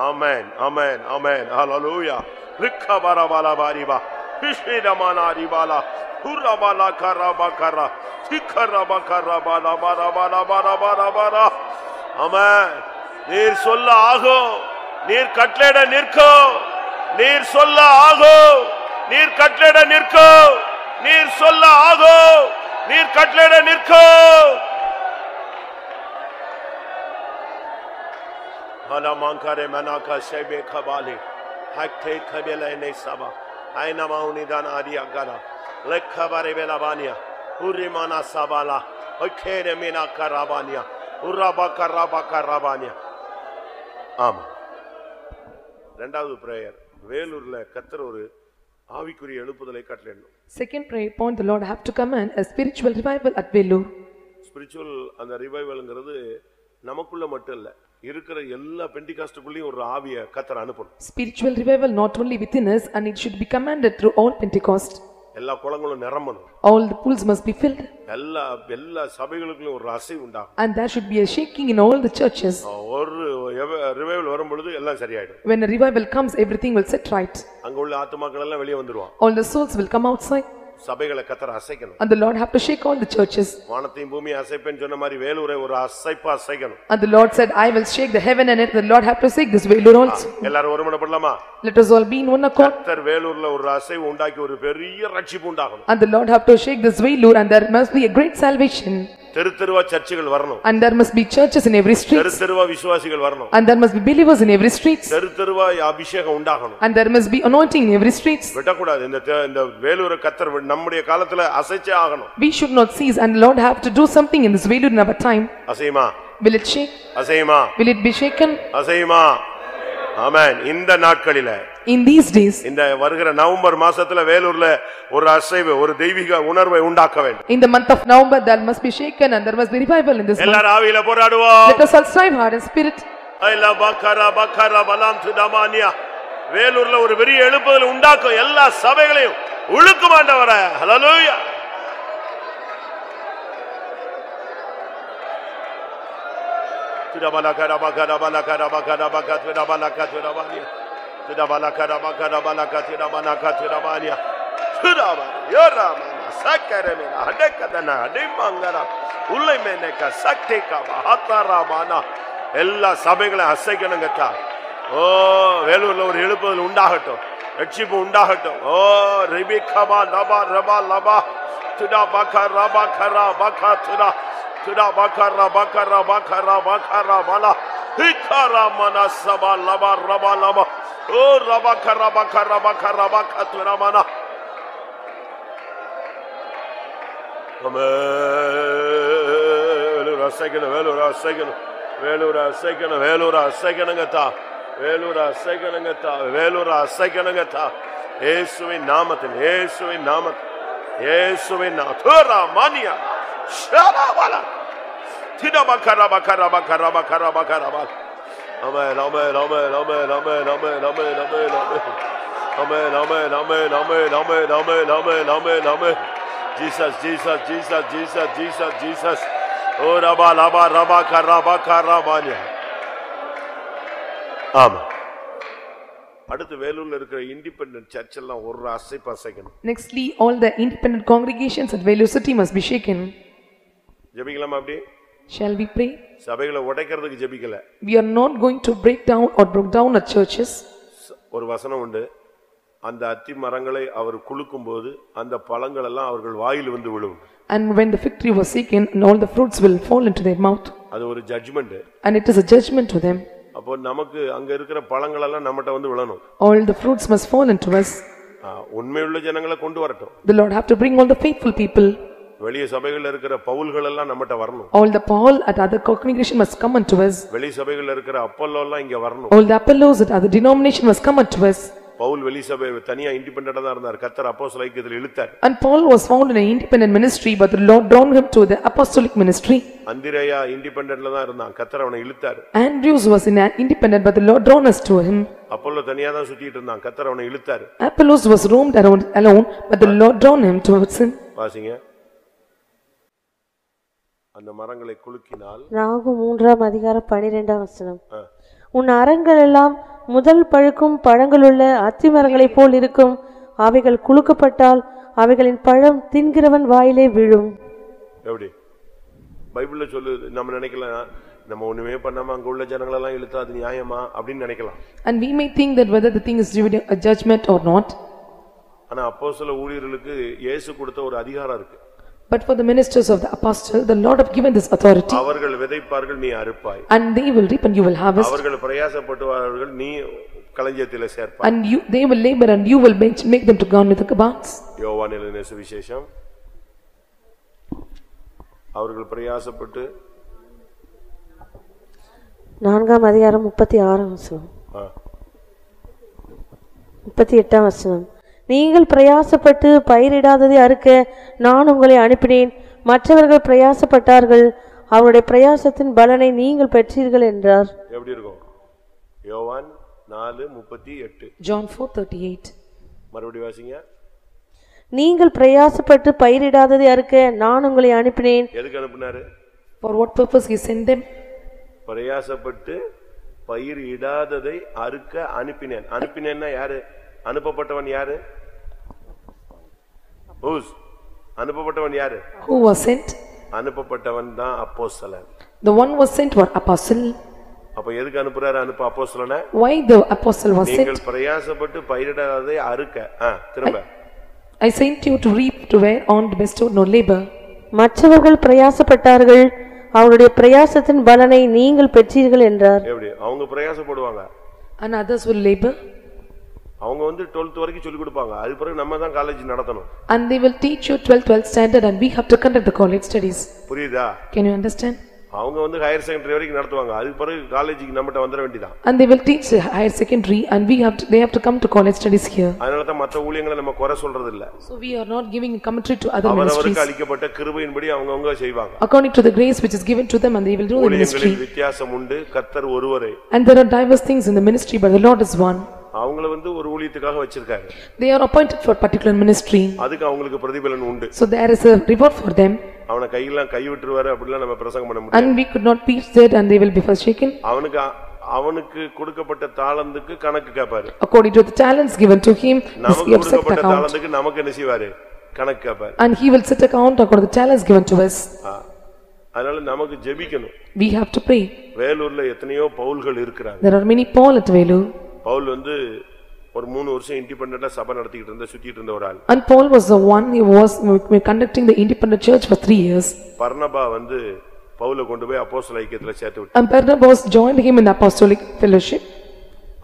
ஆமென் ஆமென் ஆமென் ஹல்லேலூயா ரிக்கபரபலபரிபா ஹிஷிரமனாரிபாலா ஹுரபலா கரபகரா சிக்கரபகரபலபரபரபரபரபரா ஆமென் நீர் சொல்ல ஆகும் நீர் கட்டளையிட நிற்கும் நீர் சொல்ல ஆகும் நீர் கட்டளையிட நிற்கும் நீர் சொல்ல ஆகும் நீர் கட்டளையிட நிற்கும் ஹலமாங்கரே மனாகா ஷேபே கபாலி ஹக்தே கபேலனே சபா ஐனமாவுனிதான ஆதியகரா லக்கபரே பெலபானியா உரிமானா சபாலா ஒகேரே மீனா கராபானியா உரபகரபகரபானியா ஆமா இரண்டாவது பிரேயர் வேலூர்ல கர்த்தர் ஒரு ஆவிக்குரிய எழுப்புதலை கட்டளையிடணும். Second prayer point, the Lord have to command a spiritual revival at Vellore. Spiritual அந்த ரிவைவல்ங்கிறது நமக்குள்ள மட்டும் இல்ல இருக்கிற எல்லா பெண்டிகாஸ்டுக்குள்ளேயும் ஒரு ஆவியை கர்த்தர் அனுப்பணும். Spiritual revival not only within us, and it should be commanded through all Pentecost. எல்லா குளங்களும் நிரம்பணும். All the pools must be filled. எல்லா சபைகளுக்குள்ள ஒரு அசைவு உண்டாகும். And there should be a shaking in all the churches. ஒரு ரிவைவல் வரும்பொழுது எல்லாம் சரியாயிடும். When a revival comes, everything will set right. அங்க உள்ள ஆத்துமாக்கள் எல்லாம் வெளியே வந்துருவாங்க. All the souls will come outside. சபைகளை கர்த்தர் அசைக்கணும். And the Lord have to shake all the churches. வானத்தையும் பூமியை அசைப்பேன்னு சொன்ன மாதிரி வேலூரை ஒரு அசைப்பா அசைக்கணும். And the Lord said, I will shake the heaven and earth. The Lord have to shake this Vellore also. எல்லாரும் ஒருமனப்படலாமா? Let us all be in one accord. கர்த்தர் வேலூர்ல ஒரு அசைவு உண்டாக்கி ஒரு பெரிய ரட்சிப்பு உண்டாகணும். And the Lord have to shake this Vellore, and there must be a great salvation. தெரு தெருவா சர்ச்சுகள் வரணும். And there must be churches in every street. தெரு தெருவா விசுவாசிகள் வரணும். And there must be believers in every street. தெரு தெருவா அபிஷேகம் உண்டாகணும். And there must be anointing in every street. விடக்கூடாது. இந்த வேலூரை கர்த்தர் நம்முடைய காலத்துல அசைச்சே ஆகணும். We should not cease, and the Lord have to do something in this Vellore in our time. அசையுமா? Will it shake? அசையுமா? Will it be shaken? அசையுமா? ஆமென். இந்த நாட்களிலே In these days, இந்த வருகிற நவம்பர் மாசத்துல வேலூர்ல ஒரு அசைவு ஒரு தெய்வீக உணர்வை உண்டாக்க வேண்டும். in the month of November, there must be shaken and there must be revival in this month. எல்லாரும் ஆவியில போராடுவோம். Let us all strive hard in spirit. ஐலா Baqarah Baqarah பலாம் துதமானியா வேலூர்ல ஒரு பெரிய எழுப்புதல் உண்டாக்கும். எல்லா சபைகளையும் உழுக்கும் ஆண்டவரே. ஹல்லேலூயா. துதபலகரா பக்கரா பலகரா பக்கரா பக்கரா துதபலகரா துதபானியா துதபலகரா பக்கரா பலகரா துதபலகரா துதபானியா துதபா யோராமனா சக்கரமேனா ஹடக்கதனா ஹடிமங்கரா உல்லைமேனக சக்திகா ஹத்தராமானா எல்லா சபைகளையும் அசைக்கணுங்கத்தா. ஓ வேலூர்ல ஒரு எழுப்புதல் உண்டாகட்டும், ரட்சிப்பு உண்டாகட்டும். ஓ ரிபிகமா நபா ரபா லபா துடா பக்கரா பக்கரா பக்கா துடா துடா பக்கரா பக்கரா பக்கரா பக்கரா பலா ஹிகரா மனசபா லபா ரபா லபா ஓ ரபா கரா பக்கரா பக்கரா பக்கா துடா மனா வேலூர் அசைக்கணும் வேலூர் அசைக்கணும் வேலூர் அசைக்கணும் வேலூர் அசைக்கணுங்கத்தா வேலூர் அசைக்கணுங்கத்தா வேலூர் அசைக்கணுங்கத்தா இயேசுவின் நாமத்தில் இயேசுவின் நாமத்தில் இயேசுவின் நாமத்துல மானியா ஷராபாலா திடபக்கரா பக்கரா பக்கரா பக்கரா பக்கரா பா ஆமென் ஆமென் ஆமென் ஆமென் ஆமென் ஆமென் ஆமென் ஆமென் ஆமென் ஆமென் ஆமென் ஆமென் ஆமென் ஆமென் ஆமென் ஆமென் ஆமென் Jesus Jesus Jesus Jesus Jesus Jesus oh raba laba raba karaba karabanya ஆமா. அடுத்து வேலூர்ல இருக்கிற இண்டிபெண்டன்ட் சர்ச் எல்லாம் ஒரு அசைப்பு அசைக்கணும். Nextly, all the independent congregations at Vellore city must be shaken. ஜெபிக்கலாமா அப்படி? Shall we pray? சபைகளை உடைக்கிறதுக்கு ஜெபிக்கல. We are not going to break down or broke down our churches. ஒரு வசனம் உண்டு. அந்த அத்தி மரங்களை அவர் குலுக்கும்போது அந்த பழங்கள் எல்லாம் அவர்கள் வாயில் வந்து விழும். And when the fig tree was shaken, and all the fruits will fall into their mouth. அது ஒரு judgement. And it is a judgment to them. அப்போ நமக்கு அங்க இருக்கிற பழங்கள் எல்லாம் நம்மட்ட வந்து விழணும். All the fruits must fall into us. உண்மையுள்ள ஜனங்களை கொண்டு வரட்டும். The Lord have to bring all the faithful people. வெளிய சபைகள்ல இருக்கிற பவுல்கள் எல்லாம் நம்மட்ட வரணும். All the Paul at other congregation must come unto us. வெளி சபைகள்ல இருக்கிற அப்பல்லோ எல்லாம் இங்க வரணும். All the Apollos at other denomination must come unto us. Pavul வெளி சபை தனியா இண்டிபெண்டன்ட்டா தான் இருந்தார். கர்த்தர் அப்போஸ்தல ஐக்கியத்தில் இழுத்தார். And Paul was found in an independent ministry, but the Lord drawn him to the apostolic ministry. அந்திரேயா இண்டிபெண்டன்ட்ல தான் இருந்தான். கர்த்தர் அவனை இழுத்தார். Andrews was in an independent, but the Lord drawn us to him. Apollo தனியா தான் சுத்திட்டு இருந்தான். கர்த்தர் அவனை இழுத்தார். Apollos was roamed around alone, but the Lord drawn him towards him. வாசிங்க. அந்த மரங்களை குலுக்கினால் நாகு 3ஆம் அதிகாரம் 12ஆம் வசனம். உன் அரண்கள் எல்லாம் முதல் பழுக்கும் பழங்களுள்ள அத்திமரங்களைப் போல் இருக்கும். அவைகள் குலுக்கப்பட்டால் அவைகளின் பழம் தின்கிறவன் வாயிலே விழும். எப்படி பைபிள்ல சொல்லுது? நம்ம நினைக்கலாம் நம்ம ஒண்ணுமே பண்ணாம அங்க உள்ள ஜனங்கள் எல்லாம் இழுத்தா அது நியாயமா அப்படின்னு நினைக்கலாம். And we may think that whether the thing is a judgment or not. ஆனா அப்போஸ்தல ஊழியர்களுக்கு இயேசு கொடுத்த ஒரு அதிகாரம் இருக்கு. But for the ministers of the apostle, the Lord have given this authority. அவர்கள் விதைப்பார்கள், நீ அறுப்பாய். And they will reap and you will harvest. அவர்கள் பிரயாசப்படுவார்கள், நீ களஞ்சியத்திலே சேர்ப்பாய். And they will labor and you will make them to go with the barns. யோவான் எழுதின சுவிசேஷம். அவர்கள் பிரயாசப்பட்டு 4ஆம் அதிகாரம் 36ஆம் வசனம். 38ஆம் வசனம். நீங்கள் பிரயாசப்பட்டு பயிரிடாததை அறுக்க நான் உங்களை அனுப்பினேன். மற்றவர்கள் பிரயாசப்பட்டார்கள், அவருடைய பிரயாசத்தின் பலனை நீங்கள் பெற்றீர்கள் என்றார். எப்படி இருக்கும்? யோவான் 4:38. John 4:38. மறுபடியும் வாசிங்க. நீங்கள் பிரயாசப்பட்டு பயிரிடாததை அறுக்க நான் உங்களை அனுப்பினேன். எதுக்கு அனுப்பினாரு? For what purpose he sent them? பிரயாசப்பட்டு பயிரிடாததை அறுக்க அனுப்பினேன். அனுப்பினேன்னா யாரு? அனுப்பப்பட்டவன் யாரு? அனுப்பப்பட்டவன் யாரு? Who was sent? அனுப்பப்பட்டவன் தான் அப்போஸ்தலன். The one was sent was apostle. அப்ப எதுக்கு அனுப்புறாரு அப்போஸ்தலனை? Why the apostle was sent? நீங்கள் பிரயாசப்பட்டு பயிரிடாததை அறுக்க. திரும்ப. I sent you to reap, to wear on, to bestow no labor. மற்றவர்கள் பிரயாசப்பட்டார்கள், அவருடைய பிரயாசத்தின் பலனை நீங்கள் பெற்றீர்கள் என்றார். எப்படி? அவங்க பிரயாசப்படுவாங்க. And others will labor. அவங்க 12th வரைக்கும் சொல்லி கொடுப்பாங்க. அது பிறகு நம்ம தான் காலேஜ் நடத்தணும். And they will teach you 12th standard and we have to conduct the college studies. புரியுதா? Can you understand? அவங்க ஹையர் செகண்டரி வரைக்கும் நடத்துவாங்க. அது பிறகு காலேஜுக்கு நம்மட்ட வந்தற வேண்டியதான். And they will teach higher secondary and they have to come to college studies here. அதனால தான் மற்ற ஊழியங்களை நம்ம குறை சொல்றது இல்ல. So we are not giving a commentary to other ministries. அவரவருக்கு அளிக்கப்பட்ட கிருபையின்படி அவங்கவங்க செய்வாங்க. According to the grace which is given to them and they will do the ministry. ஊழியங்களில் வித்தியாசம் உண்டு, கர்த்தர் ஒருவரே. And there are diverse things in the ministry but the Lord is one. அவங்கள ஒரு ஊழியத்துக்காக வச்சிருக்காரு. They are appointed for particular ministry. அதுக்கு அவங்களுக்கு பிரதிபலன் உண்டு. So there is a reward for them. அவனை கையெல்லாம் கை விட்டுருவாரு அப்படிலாம் நம்ம பிரசங்கம் பண்ண முடியாது. And we could not preach that and they will be forsaken. அவனுக்கு கொடுக்கப்பட்ட தாளந்துக்கு கணக்கு கேட்பாரு. According to the talents given to him, நமக்கு கொடுக்கப்பட்ட தாளந்துக்கு நமக்கு என்ன செய்வாரு? கணக்கு கேட்பாரு. And he will set account according to the talents given to us. அதனால நமக்கு ஜெபிக்கணும். We have to pray. வேலூர்ல எத்தனையோ பவுல்கள் இருக்காங்க. There are many Paul at Velur. Pavul ஒரு 3 வருஷம் இண்டிபெண்டன்ட்டா சபை நடத்திட்டு சுத்திட்டு இருந்த ஒரு ஆள். And Paul was the one who was conducting the independent church for 3 years. பர்னபா பவுலை கொண்டு போய் அப்போஸ்தல ஐக்கியத்துல சேர்த்து விட்டார். And Barnabas joined him in the apostolic fellowship.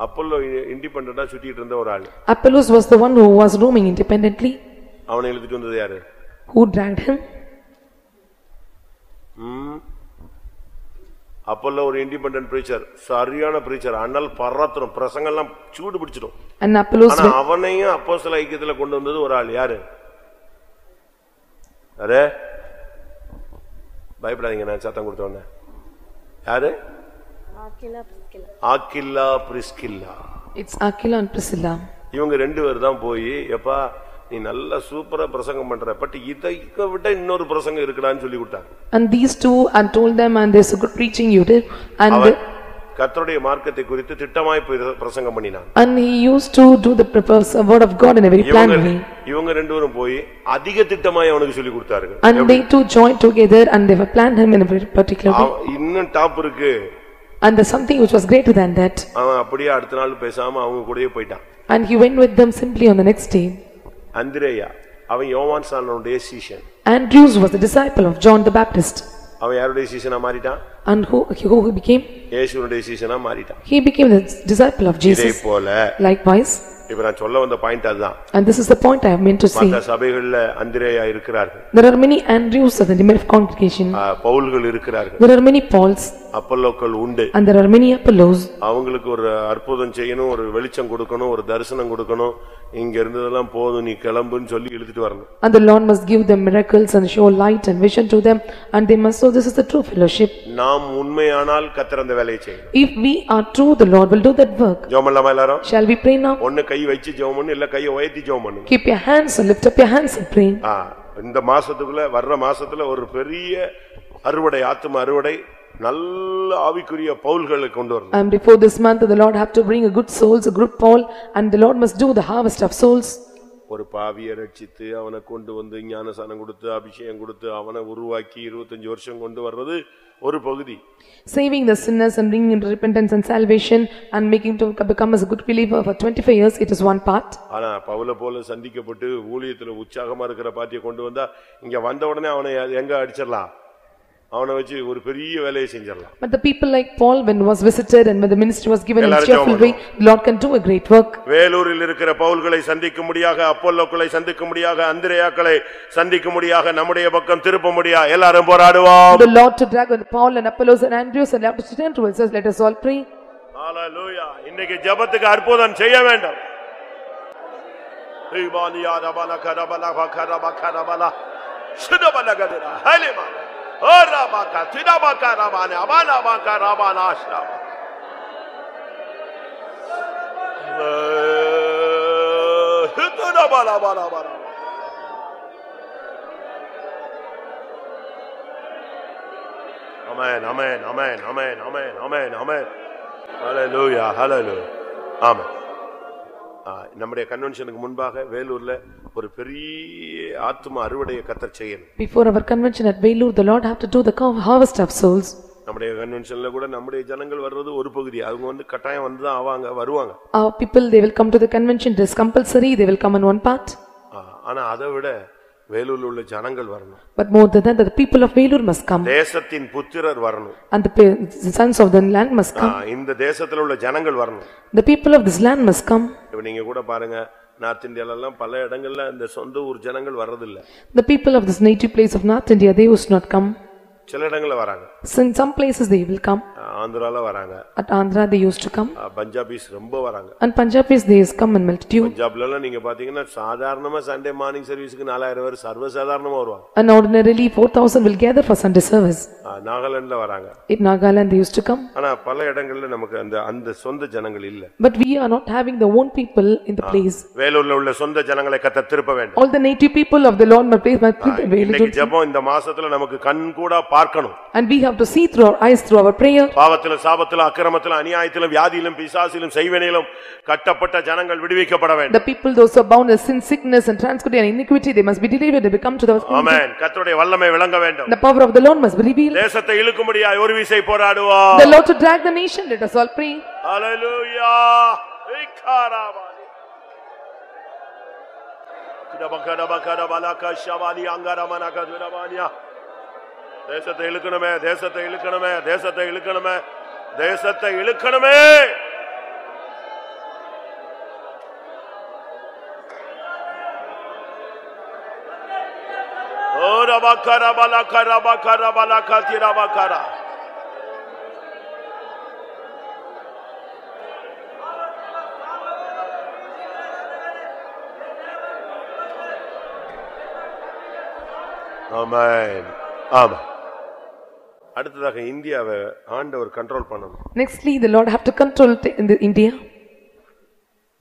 Apollo இண்டிபெண்டன்ட்டா சுத்திட்டு இருந்த ஒரு ஆள். Apollos was the one who was roaming independently. அவனை இழுத்துட்டு வந்தது யாரு? Who dragged him? அப்போலோ ஒரு இண்டிபெண்டன்ட் பிரீச்சர், சரியான பிரீச்சர். அண்ணல் பறத்துரும், பிரசங்கெல்லாம் சூடு பிடிச்சிடும். And Apollos அவனையும் அப்போஸ்தல ஐக்கியத்துல கொண்டு வந்தது ஒரு ஆள். யாரு? அரே பயப்படாதீங்க, நான் சத்தம் கொடுத்தோன்னே. யாரு? Aquila Priscilla. It's Aquila and Priscilla. இவங்க 2 பேர் தான் போய், எப்பா நீ நல்ல சூப்பரா பிரசங்கம் பண்ற, பட் இதை விட இன்னொரு பிரசங்கம் இருக்குடான்னு சொல்லி கொடுத்தாங்க. And these two and told them and there's a good preaching you did. And கர்த்தருடைய மார்க்கத்தை குறித்து திட்டமாய் பிரசங்கம் பண்ணினான். And he used to do the word of God in a very planned way. இவங்க 2 பேரும் போய் அதிக திட்டமாய் அவனுக்கு சொல்லி கொடுத்தார்கள். And they two joined together and they were planned him in a very particular way. இன்னும் டாப் இருக்கு. And there's something which was greater than that. அவன் அப்படியே அடுத்த நாள் பேசாம அவங்க கூடயே போயிட்டான். And he went with them simply on the next day. அந்திரேயா அவன் யோவான் சானனுடைய சீஷன். Andrews was the disciple of John the Baptist. அவன் யாருடைய சீஷனா மாறிட்டான்? And who became? இயேசுவுடைய சீஷனா மாறிட்டான். He became the disciple of Jesus. இதே போல likewise இப்ப நான் சொல்ல வந்த பாயிண்ட் அதுதான். And this is the point I have meant to say. மற்ற சபைகள்ல அந்திரேயா இருக்கிறார்கள். There are many Andrews in the Limerick congregation. பவுல்கள் இருக்கிறார்கள். There are many Pauls. அப்பல்லோக்கள் உண்டு. And there are many Apollos. அவங்களுக்கு ஒரு அற்புதம் செய்யணும், ஒரு வெளிச்சம் கொடுக்கணும், ஒரு தரிசனம் கொடுக்கணும். இங்க இருந்ததெல்லாம் போதும், நீ கிளம்புன்னு சொல்லி இழுத்துட்டு வரணும். And the Lord must give them miracles and show light and vision to them, and they must know this is the true fellowship. நாம் உண்மையானால் கர்த்தர் அந்த வேலையை செய்யணும். If we are true, the Lord will do that work. ஜெபம் பண்ணலாமா எல்லாரும்? Shall we pray now? ஒன்னு கை வச்சு ஜெபம் பண்ணு, இல்ல கையை உயர்த்தி ஜெபம் பண்ணு. Keep your hands and lift up your hands and pray. இந்த மாசத்துக்குள்ள வர்ற மாசத்துல ஒரு பெரிய அறுவடை, ஆத்தும அறுவடை, நல்ல ஆவிக்குரிய பவுல்களை கொண்டு வரணும். And before this month the Lord have to bring a good souls, a good Paul, and the Lord must do the harvest of souls. ஒரு பாவியை ரட்சித்து அவனை கொண்டு வந்து ஞானசானம் கொடுத்து அபிஷேகம் கொடுத்து அவனை உருவாக்கி 25 வருஷம் கொண்டு வர்றது ஒரு பகுதி. Saving the sinners and bringing into repentance and salvation and making to become as a good believer for 25 years, it is one part. ஆனா பவுல போல சந்திக்கப்பட்டு ஊழியத்துல உற்சாகமா இருக்கிற பாட்டியை கொண்டு வந்தா இங்க வந்த உடனே அவனை எங்க அடிச்சிடலாம், அவனை வச்சு ஒரு பெரிய வேலையை செஞ்சிடலாம். But the people like Paul, when was visited and when the ministry was given in cheerful way, the Lord can do a great work. வேலூரில் இருக்கிற பவுல்களை சந்திக்கும்படியாக, அப்பல்லோக்களை சந்திக்கும்படியாக, அந்திரேயாக்களை சந்திக்கும்படியாக, நம்முடைய பக்கம் திருப்பும்படியாக எல்லாரும் போராடுவோம். The Lord to drag on Paul and Apollos and Andrews and have to stand towards us. Let us all pray. Hallelujah. இன்னைக்கு ஜெபத்துக்கு அற்புதம் செய்ய வேண்டும். ஈமானியா ரபல கரபல கரப கரபல சுதபல கரா Halima ஓராபாகா திடாபாகா ரபானே அபாலாபாகா ரபானாஷா ஹுதுடபல பலபல. Amen, amen, amen, amen, amen, amen, amen. Hallelujah, hallelujah. Amen. நம்முடைய கன்வென்ஷனுக்கு முன்பாக வேலூர்ல ஒரு பெரிய ஆத்தும அறுவடையை கர்த்தர் செய்யணும். Before our convention at Velur, the Lord have to do the harvest of souls. நம்முடைய கன்வென்ஷன்ல கூட நம்முடைய ஜனங்கள் வர்றது ஒரு பகுதி, அவங்க வந்து கட்டாயம் வந்து தான் ஆவாங்க, வருவாங்க. Our people, they will come to the convention, it is compulsory, they will come in one part. ஆனா அதை விட வேலூர்ல உள்ள ஜனங்கள் வரணும். But more than that, the people of Velur must come. தேசத்தின் புத்திரர் வரணும். And the sons of the land must come. இந்த தேசத்துல உள்ள ஜனங்கள் வரணும். The people of this land must come. இப்ப நீங்க கூட பாருங்க, நார்த் இந்தியால எல்லாம் பல இடங்கள்ல இந்த சொந்த ஊர் ஜனங்கள் வர்றது இல்ல. The people of this native place of North India, they used not come. சில இடங்கள்ல வராங்க. In some places they will come. ஆந்திரால வராங்க. At Andhra they used to come. Punjabis ரொம்ப வராங்க. And Punjabis they come in multitude. பஞ்சாப்ல எல்லாம் நீங்க பாத்தீங்கன்னா சாதாரணமா சண்டே மார்னிங் சர்வீஸ்க்கு 4000 பேர் சர்வ சாதாரணமா வருவாங்க. And ordinarily 4000 will gather for Sunday service. நாகாலாந்துல வராங்க. In Nagaland they used to come. ஆனா பல இடங்கள்ல நமக்கு அந்த சொந்த ஜனங்கள் இல்ல. But we are not having the own people in the place. வேலூர்ல உள்ள சொந்த ஜனங்களை கர்த்தர் திருப்ப வேண்டும். All the native people of the Lord must place இன்னைக்கு ஜெபம் இந்த மாசத்துல நமக்கு கண் கூட பார்க்கணும். And we have to see through our eyes through our prayer. பாவத்திலும் சாபத்திலும் அக்கிரமத்திலும் அநியாயத்திலும் வியாதியிலும் பிசாசிலும் செய்வினையிலும் கட்டப்பட்ட ஜனங்கள் விடுவிக்கப்பட வேண்டும். The people those who are bound in sin, sickness and transgression and iniquity, they must be delivered, they become to the Amen. கர்த்தருடைய வல்லமை விளங்க வேண்டும். The power of the Lord must be revealed. தேசத்தை இழுக்கும்படியாய் ஒரு விசை போராடுவோம். The Lord to drag the nation, let us all pray. Hallelujah. இக்காராபானி கிடபகடபகட பலக sherwani அங்கரமனக துரபானியா. தேசத்தை இழுக்கணுமே, தேசத்தை இழுக்கணுமே, தேசத்தை இழுக்கணுமே, தேசத்தை இழுக்கணுமே. ஓ ரபகர பலக ரபகர பலக திரபகர. ஆமென். ஆமென். அடுத்ததாக இந்தியாவை ஆண்டவர் கண்ட்ரோல் பண்ணணும். Nextly the Lord have to control in the India.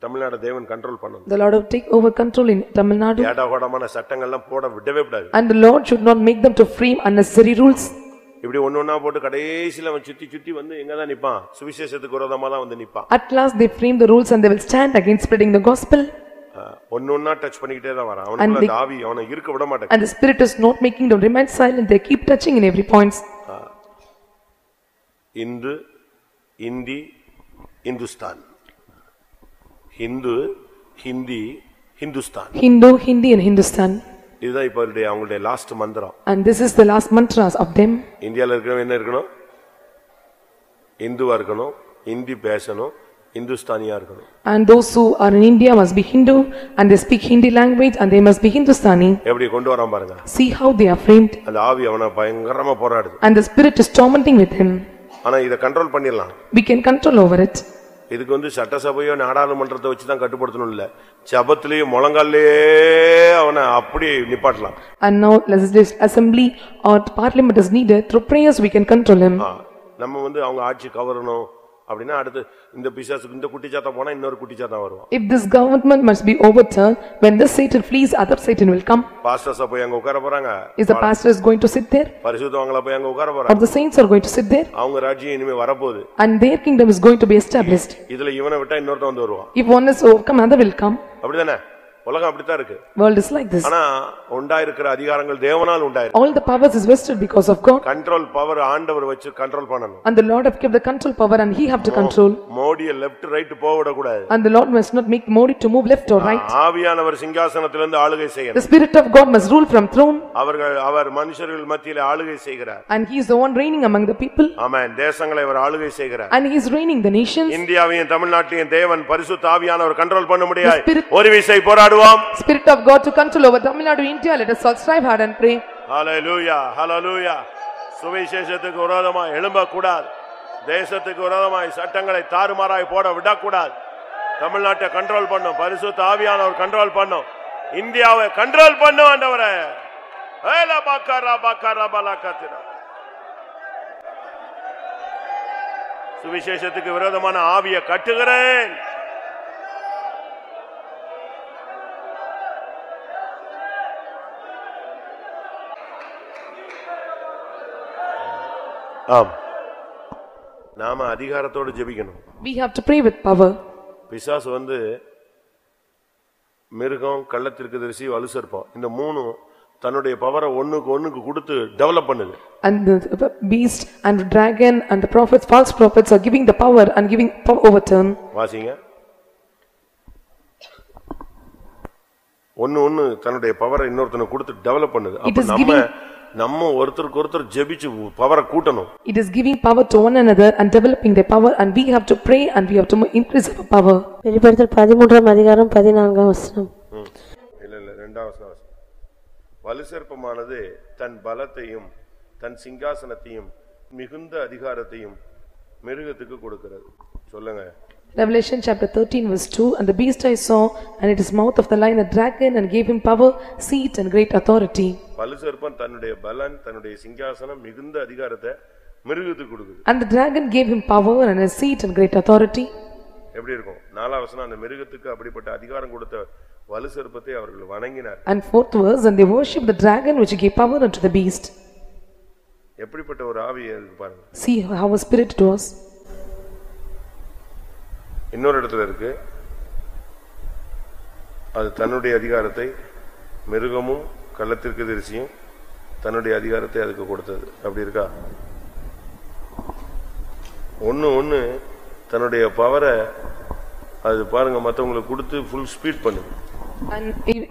Tamil Nadu தேவன் கண்ட்ரோல் பண்ணணும். The Lord will take over control in Tamil Nadu. ஏடாகோடமான சட்டங்கள்லாம் போட விடவே கூடாது. And the Lord should not make them to frame unnecessary rules. இப்படி ஒண்ணொண்ணா போட்டு கடைசில அவன் சுத்தி சுத்தி வந்து எங்க தான் நிப்பான்? சுவிசேஷத்துக்கு விரோதமா தான் வந்து நிப்பான். At last they frame the rules and they will stand against spreading the gospel. ஒண்ணொண்ணா டச் பண்ணிக்கிட்டே தான் வரான். அவனுக்குள்ள ஆவி அவனை இருக்க விட மாட்டான். And the spirit is not making them remain silent, they keep touching in every point. Hindu, Hindi, Hindustan. Hindu, Hindi, Hindustan. Hindu, Hindi and Hindustan. இதுதான் இப்ப அவங்களுடைய லாஸ்ட் மந்திரம். And this is the last mantras of them. இந்தியால இருக்கணும் என்ன இருக்கணும்? இந்துவா இருக்கணும், ஹிந்தி பேசணும், இந்துஸ்தானியா இருக்கணும். And those who are in India must be Hindu and they speak Hindi language and they must be Hindustani. எப்படி கொண்டு வரான் பாருங்க. See how they are framed. அந்த ஆவி அவனை பயங்கரமா போராடுது. And the spirit is tormenting with him. ஆனா இத கண்ட்ரோல் பண்ணிரலாம். We can control over it. இதுக்கு சட்டசபையோ நாடாளுமன்றத்தை வச்சு தான் கட்டுப்படுத்தணும் இல்ல, ஜெபத்திலேயே முழங்கால்லையே அவனை அப்படி நிப்பாட்டலாம். And now legislative assembly or parliament is needed. Through prayers we can control him. நம்ம அவங்க ஆட்சி கவரணும் அப்படினா அடுத்து இந்த பிசாசுக்கு இந்த குட்டிச்சாத்தா போனா இன்னொரு குட்டிச்சாத்தா வருவான். If this government must be overturned, when this Satan flees, other Satan will come. Pastors போய் அங்க உட்கார போறாங்க. Is the pastor is going to sit there? பரிசுத்தவான்கள போய் அங்க உட்கார போறாங்க. Or the saints are going to sit there? அவங்க ராஜ்யம் இனிமே வரப்போகுது. And their kingdom is going to be established. இதுல இவனை விட்டா இன்னொருத்தன் வந்து வருவான். If one is overcome, another will come. அப்படிதானே? உலகம் அப்படிதான் இருக்கு. World is like this. ஆனா உண்டாயிருக்கிற அதிகாரங்கள் தேவனால் உண்டாயிருக்கு. All the powers is vested because of God. Control power ஆண்டவர் வச்சு கண்ட்ரோல் பண்ணனும். And the Lord have kept the control power and he have to control. மோடியை லெஃப்ட் ரைட் போக விட கூடாது. And the Lord must not make Modi to move left or right. ஆவியானவர் சிங்காசனத்திலிருந்து ஆளுகை செய்யணும். The spirit of God must rule from throne. அவர் மனுஷர்கள் மத்தியிலே ஆளுகை செய்கிறார். And he is the one reigning among the people. ஆமென். தேசங்களை அவர் ஆளுகை செய்கிறார். And he is reigning the nations. இந்தியாவையும் தமிழ்நாட்டையும் தேவன் பரிசுத்த ஆவியானவர் கண்ட்ரோல் பண்ண முடியாது. ஒரு விசை போராடுவோம். Spirit of God to control over Tamil Nadu, India. Let us all strive hard and pray. Hallelujah, hallelujah. சுவிசேஷத்துக்கு விரோதமாய் எழும்ப கூடாது. தேசத்துக்கு விரோதமாய் சட்டங்களை தாறுமாறாய் போட விட கூடாது. தமிழ்நாட்டை கண்ட்ரோல் பண்ணும். பரிசுத்த ஆவியானவர் கண்ட்ரோல் பண்ணும். இந்தியாவை கண்ட்ரோல் பண்ணும் ஆண்டவரே. ஏலா பக்கரா பக்கரா பலகத்ரா. சுவிசேஷத்துக்கு விரோதமான ஆவியை கட்டுகிறேன். ஆம். நாம அதிகாரத்தோடு ஜெபிக்கணும். We have to pray with power. பிசாசு மிருகம், கள்ளத்திற்குதரிசி, வலுசர்ப்பம் இந்த மூணும் தன்னுடைய பவரை ஒண்ணுக்கு கொடுத்து டெவலப் பண்ணுது. And the beast and the dragon and the prophets, false prophets are giving the power and giving power overturn. வாசிங்க. ஒன்னு தன்னுடைய பவரை இன்னொருத்தனுக்கு கொடுத்து டெவலப் பண்ணுது. அப்ப நம்ம ஒருத்தருக்கு ஒருத்தர் ஜெபிச்சு பவரை கூட்டணும். It is giving power to one another and developing their power, and we have to pray and we have to increase our power. வெளிப்படுத்தல் 13ஆம் அதிகாரம் 14ஆம் வசனம். இல்ல 2ஆம் வசனம். வலுசர்ப்பமானது தன் பலத்தையும் தன் சிங்காசனத்தையும் மிகுந்த அதிகாரத்தையும் மிருகத்துக்கு கொடுக்கிறது. சொல்லுங்க. Revelation chapter 13 verse 2, and the beast I saw, and it is mouth of the lion, a dragon, and gave him power, seat, and great authority. வலுசர்ப்பம் தன்னுடைய பலன், தன்னுடைய சிங்காசனம், மிகுந்த அதிகாரத்தை மிருகத்துக்கு கொடுக்குது. And the dragon gave him power and a seat and great authority. எப்படி இருக்கும்? 4ஆம் வசனம், அந்த மிருகத்துக்கு அப்படிப்பட்ட அதிகாரம் கொடுத்த வலுசர்ப்பத்தை அவர்கள் வணங்கினார். And 4th verse, and they worship the dragon which gave power unto the beast. எப்படிப்பட்ட ஒரு ஆவி இருக்கு பாருங்க. See how a spirit it was. இன்னொரு இடத்துல இருக்கு, அது தன்னுடைய அதிகாரத்தை மிருகமும் கள்ளத்திற்குதரிசியும் தன்னுடைய அதிகாரத்தை அதுக்கு கொடுத்தது. அப்படி இருக்கா? ஒன்னு தன்னுடைய பவரை அது பாருங்க மத்தவங்களுக்கு கொடுத்து full speed பண்ணுது. And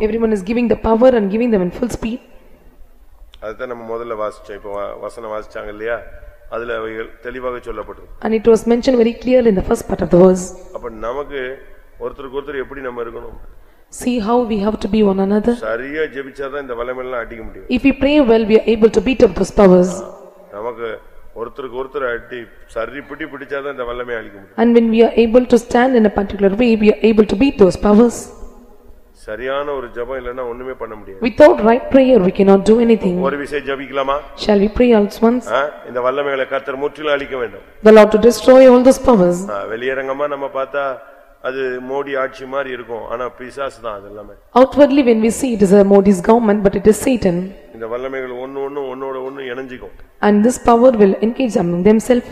everyone is giving the power and giving them in full speed. அதுதான் நம்ம முதல்ல வாசிச்சோம். இப்போ வசனம் வாசிச்சாங்க இல்லையா? அதுல அவைகள் தெளிவாக சொல்லப்பட்டது. And it was mentioned very clearly in the first part of the verse. அப்ப நமக்கு ஒருத்தருக்கு ஒருத்தர் எப்படி நம்ம இருக்கணும்? See how we have to be one another. சரியா ஜெபிச்சாதான் இந்த வல்லமையெல்லாம் அடிக்க முடியும். If we pray well, we are able to beat up those powers. நமக்கு ஒருத்தருக்கு ஒருத்தர் அடி சரி பிடிச்சாதான் இந்த வல்லமையை அழிக்க முடியும். And when we are able to stand in a particular way, we are able to beat those powers. சரியான ஒரு ஜெபம் இல்லனா ஒண்ணுமே பண்ண முடியாது. Without right prayer we cannot do anything. ஒரு விசை ஜெபிக்கலாமா? Shall we pray also once? இந்த வல்லமைகளை கர்த்தர் முற்றிலும் அழிக்க வேண்டும். The Lord to destroy all those powers. வெளியரங்கமா நம்ம பார்த்தா அது மோடி ஆட்சி மாதிரி இருக்கும், ஆனா பிசாசு தான் அதெல்லாம். Outwardly when we see it is a Modi's government, but it is Satan. இந்த வல்லமைகள் ஒன்னோட ஒன்னு இணைஞ்சிக்கும். And this power will engage among themselves.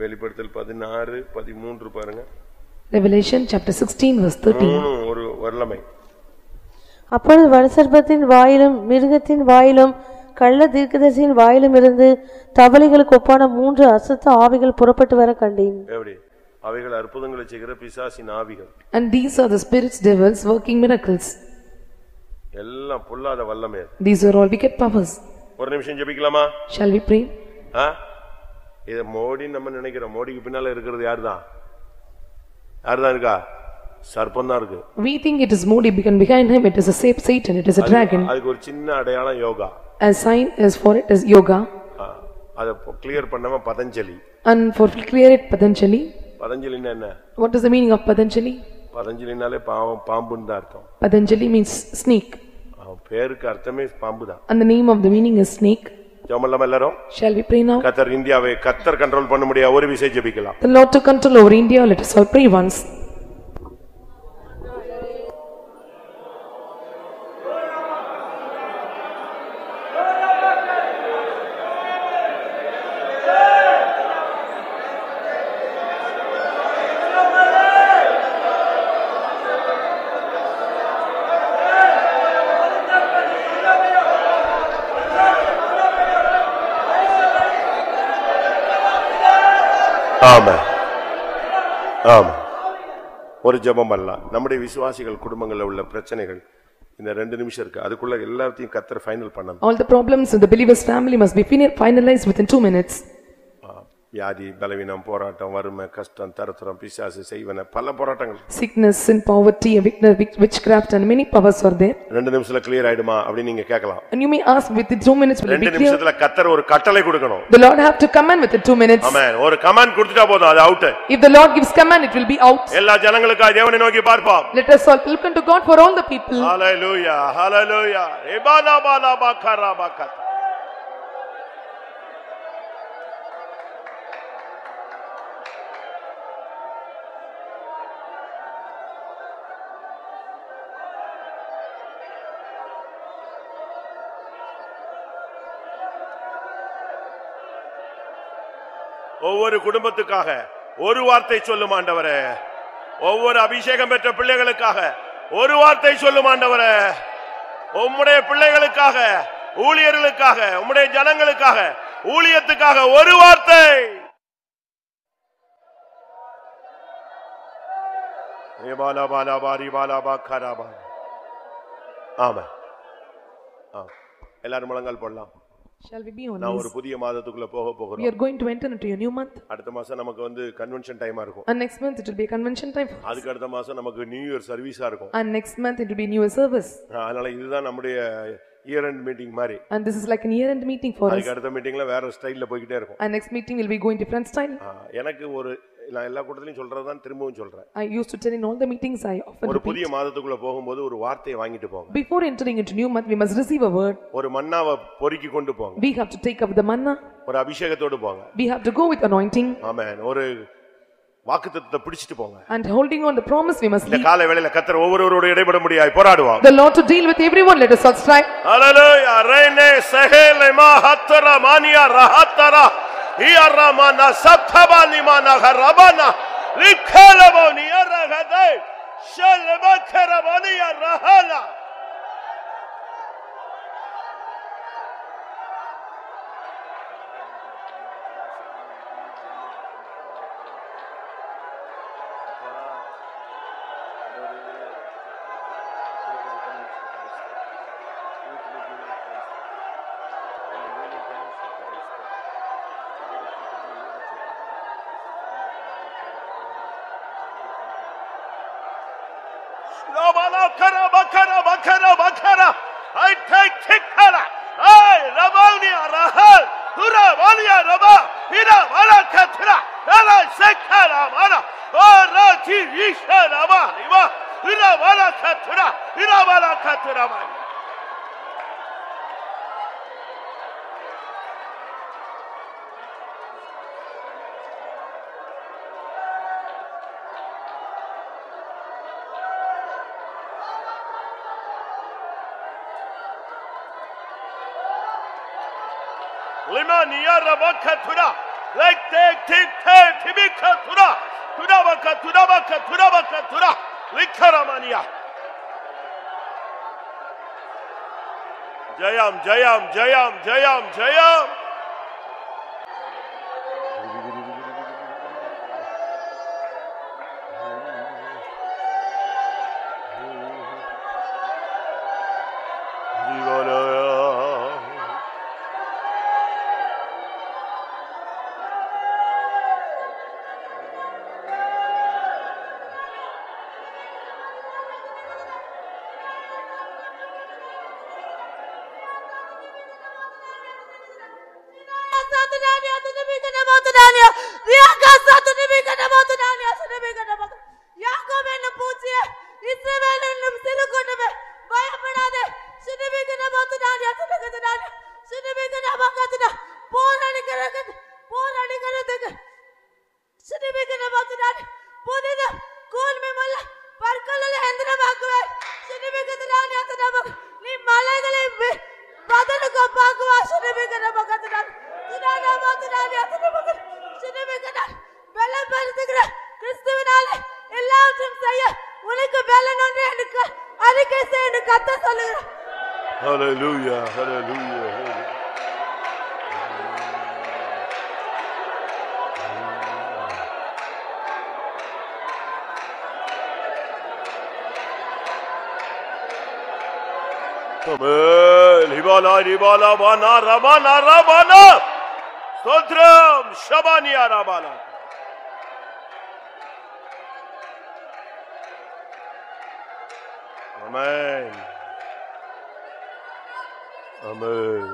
வெளிப்படுத்தல் 16:13 பாருங்க. Revelation chapter 16 verse 13. ஒரு வல்லமை. அப்பொழுது வலுசர்ப்பத்தின் வாயிலும் மிருகத்தின் வாயிலும் கள்ள தீர்க்கதரிசியின் வாயிலும் இருந்து தவளைகளுக்கு ஒப்பான 3 அசுத்த ஆவிகள் புறப்பட்டு வர கண்டேன். எப்படி? அவைகள் அற்புதங்களை செய்கிற பிசாசின் ஆவிகள். And these are the spirits, devils working miracles. எல்லாம் பொல்லாத வல்லமை. These are all wicked powers. ஒரு நிமிஷம் ஜெபிக்கலாமா? Shall we pray? இத மோடி நம்ம நினைக்கிறோம். மோடிக்கு பின்னால இருக்கிறது யார்தான்? யாருதான் இருக்கா? சர்ப்பம் தான் இருக்கு. We think it is Modi because behind him it is a Satan, it is a dragon. அதுக்கு ஒரு சின்ன அடையாளம் yoga. A sign is for it is yoga. அத கிளியர் பண்ணாம Patanjali. And for clear it Patanjali. பதஞ்சலின்னா என்ன? What is the meaning of Patanjali? பதஞ்சலினாலே பாம்புன்னு தான் அர்த்தம். Patanjali means snake. பேருக்கு அர்த்தமே பாம்பு தான். And the name of the meaning is snake. ஜெபம் எல்லாரும். Shall we pray now? கர்த்தர் இந்தியாவை கர்த்தர் கண்ட்ரோல் பண்ண முடியாது ஒரு விசை ஜெபிக்கலாம். The Lord to control over India, let us all pray once. ஆமென். ஆமென். ஒரு ஜெபம் பண்ணலாம். நம்முடைய விசுவாசிகள் குடும்பங்களில் உள்ள பிரச்சனைகள் இந்த 2 நிமிஷம் இருக்கு. அதுக்குள்ள எல்லாத்தையும் கர்த்தர் ஃபைனல் பண்ணணும். All the problems in the believer's family must be finalized within 2 minutes. வியாதி, பலவீனம், போராட்டம், வறுமை, கஷ்டம், தரித்திரம், பிசாசு, செய்வன பல போராட்டங்கள். Sickness, sin, poverty, witchcraft and many powers are there. 2 நிமிஷத்துல கிளியர் ஆயிடுமா அப்படி நீங்க கேட்கலாம். And you may ask within 2 minutes will it be 2 clear? நிமிஷத்துல கர்த்தர் ஒரு கட்டளை கொடுக்கணும். The Lord have to command within 2 minutes. ஆமென். ஒரு கமாண்ட் கொடுத்துட்டா போதும் அது out. If the Lord gives command it will be out. எல்லா ஜனங்களுக்காக தேவனை நோக்கி பார்ப்போம். Let us all look unto God for all the people. ஹalleluya ஹalleluya. எபானா பாலா பக்கரா பக்கத். ஒவ்வொரு குடும்பத்துக்காக ஒரு வார்த்தை சொல்லும் ஆண்டவரே. ஒவ்வொரு அபிஷேகம் பெற்ற பிள்ளைகளுக்காக ஒரு வார்த்தை சொல்லும் ஆண்டவரே. உம்முடைய பிள்ளைகளுக்காக, ஊழியர்களுக்காக, உம்முடைய ஜனங்களுக்காக, ஊழியத்துக்காக ஒரு வார்த்தை. ஆமென். எல்லாரும் முழங்கால் போடலாம். Shall we be on நான் this? ஒரு புதிய மாதத்துக்குள்ள போக We போகிறோம். are going to enter into a new month. அடுத்த மாசம் நமக்கு வந்து கன்வென்ஷன் டைமா இருக்கும். And next month it will be a convention time. அதுக்கு அடுத்த மாசம் நமக்கு நியூ இயர் சர்வீஸா இருக்கும். And next month it will be new service. அதனால இதுதான் நம்முடைய இயர் எண்ட் மீட்டிங் மாதிரி. And this is like an year-end meeting for us. அதுக்கு அடுத்த மீட்டிங்ல வேற ஸ்டைல்ல போயிட்டே இருக்கும். And next meeting will be going different style. எனக்கு ஒரு நான் எல்லா கூட்டத்திலயும் சொல்றதுதான் திரும்பவும் சொல்றேன். I used to tell in all the meetings I often ஒரு repeat. புதிய மாதத்துக்குள்ள போகும்போது ஒரு வார்த்தையை வாங்கிட்டு போங்க. Before entering into new month we must receive a word. ஒரு மன்னாவை பொறுக்கி கொண்டு போங்க. We have to take up the manna. ஒரு அபிஷேகத்தோடு போங்க. We have to go with anointing. ஆமென். ஒரு வாக்குத்தத்தத்தை பிடிச்சிட்டு போங்க. And holding on the promise we must இந்த leave. காலை வேளையில கர்த்தர் ஒவ்வொருவரோடு இடைபட முடியாய் போராடுவார். The Lord to deal with everyone, let us all strive. ஹalleluya. ரெனே சஹேலே மஹத்தரா மானியா ரஹத்தரா இயரமானா சத்தபாலிமானா ஹரபானா லிக்கலபோனியா ரஹதே ஷலபக்கரபோனியா ரஹலா. Bakara bakara bakara bakara. I take tikara. Ay rabania rahal. Hura valia raba. Ira vala katra. Ala sekara mara. Ora ti isha raba. Iba. Ira vala katra. Ira vala katra mara. Limania rabakatura, like take tibikatura, turabakatura, likaramania. Jayam, Jayam, Jayam, Jayam, Jayam. Hallelujah, hallelujah, hallelujah. Amen. Hibala, hibala, bana, rabana, rabana. Stotram, Shabania, rabana. Amen. Amen.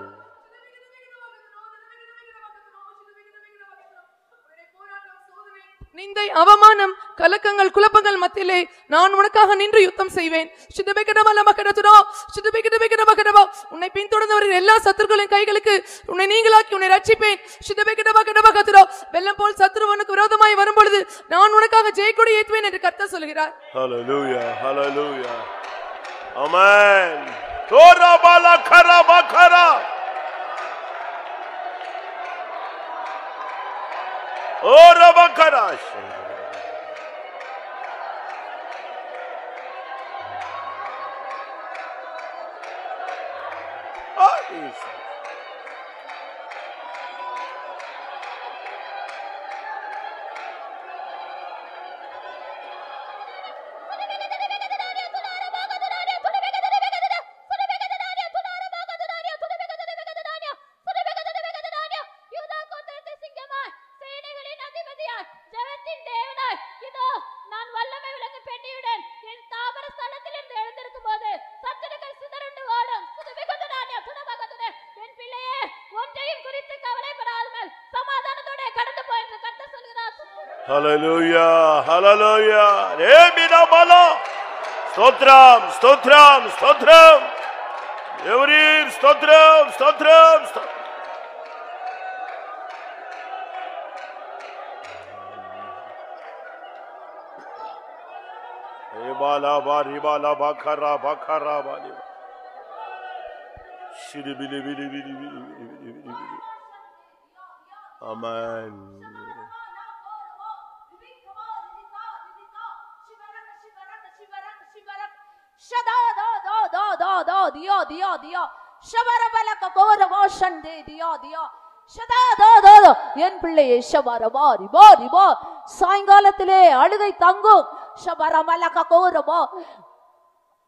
நிந்தை, அவமானம், கலக்கங்கள், குழப்பங்கள் மத்தியிலே நான் உனக்காக நின்று யுத்தம் செய்வேன். உன்னை பின்தொடர்ந்தவர்கள் எல்லா சத்துருக்களின் கைகளுக்கு உன்னை நீங்களாக்கி உன்னை ரட்சிப்பேன். வெள்ளம் போல் சத்துருவனுக்கு விரோதமாய் வரும் பொழுது நான் உனக்காக ஜெயக்கொடி ஏற்றுவேன் என்று கர்த்தர் சொல்கிறார். Hallelujah, hallelujah. Amen. Tora bala kara bakara. Ora bakara. Hallelujah, hallelujah. Ebina bala. Stotram, stotram, stotram. Every stotram, stotram, stotram. Ebala bari bala bakara bakara bali. Shiri bili bili bili bili bili bili. Amen. என் பிள்ளையே சாயங்காலத்திலே அழுகை தங்கும்.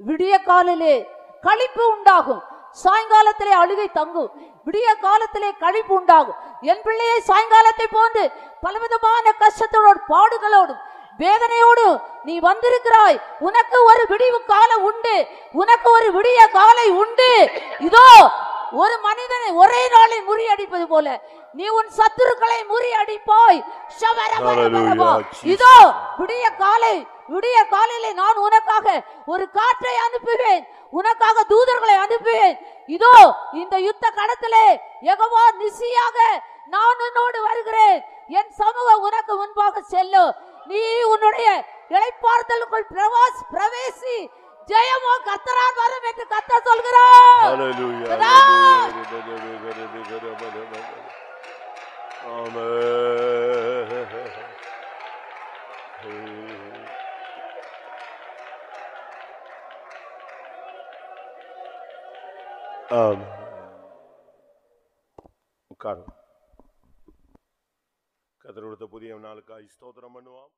விடிய காலிலே களிப்பு உண்டாகும். சாயங்காலத்திலே அழுகை தங்கும். விடிய காலத்திலே களிப்பு உண்டாகும். என் பிள்ளையை சாயங்காலத்தை போன்று பலவிதமான கஷ்டத்தோடு பாடுகளோடும் வேதனையோடு நீ வந்திருக்கிறாய். உனக்கு ஒரு விடிவு காலம் உண்டு. உனக்கு ஒரு விடிய காலை உண்டு. இதோ ஒரு மனிதனை ஒரே நாளில் முறியடிப்பது போல நீ உன் சத்துருக்களை முறியடிப்பாய். இதோ விடிய காலையிலே நான் உனக்காக ஒரு காற்றை அனுப்புவேன். உனக்காக தூதர்களை அனுப்புவேன். இதோ இந்த யுத்த களத்திலே யெகோவா நிசியாக நான் உன்னோடு வருகிறேன். என் சமூகம் உனக்கு முன்பாக செல்லும். நீ உன்னுடைய இளைப்பாறுதலுக்குள் பிரவேசி. ஜெயமோ கர்த்தரால் வரும் என்று கர்த்தர் சொல்கிறார். Hallelujah. Amen. உட்காரும். கர்த்தர் கொடுத்த புதிய நாளுக்காய் ஸ்தோத்திரம் பண்ணுவோம்.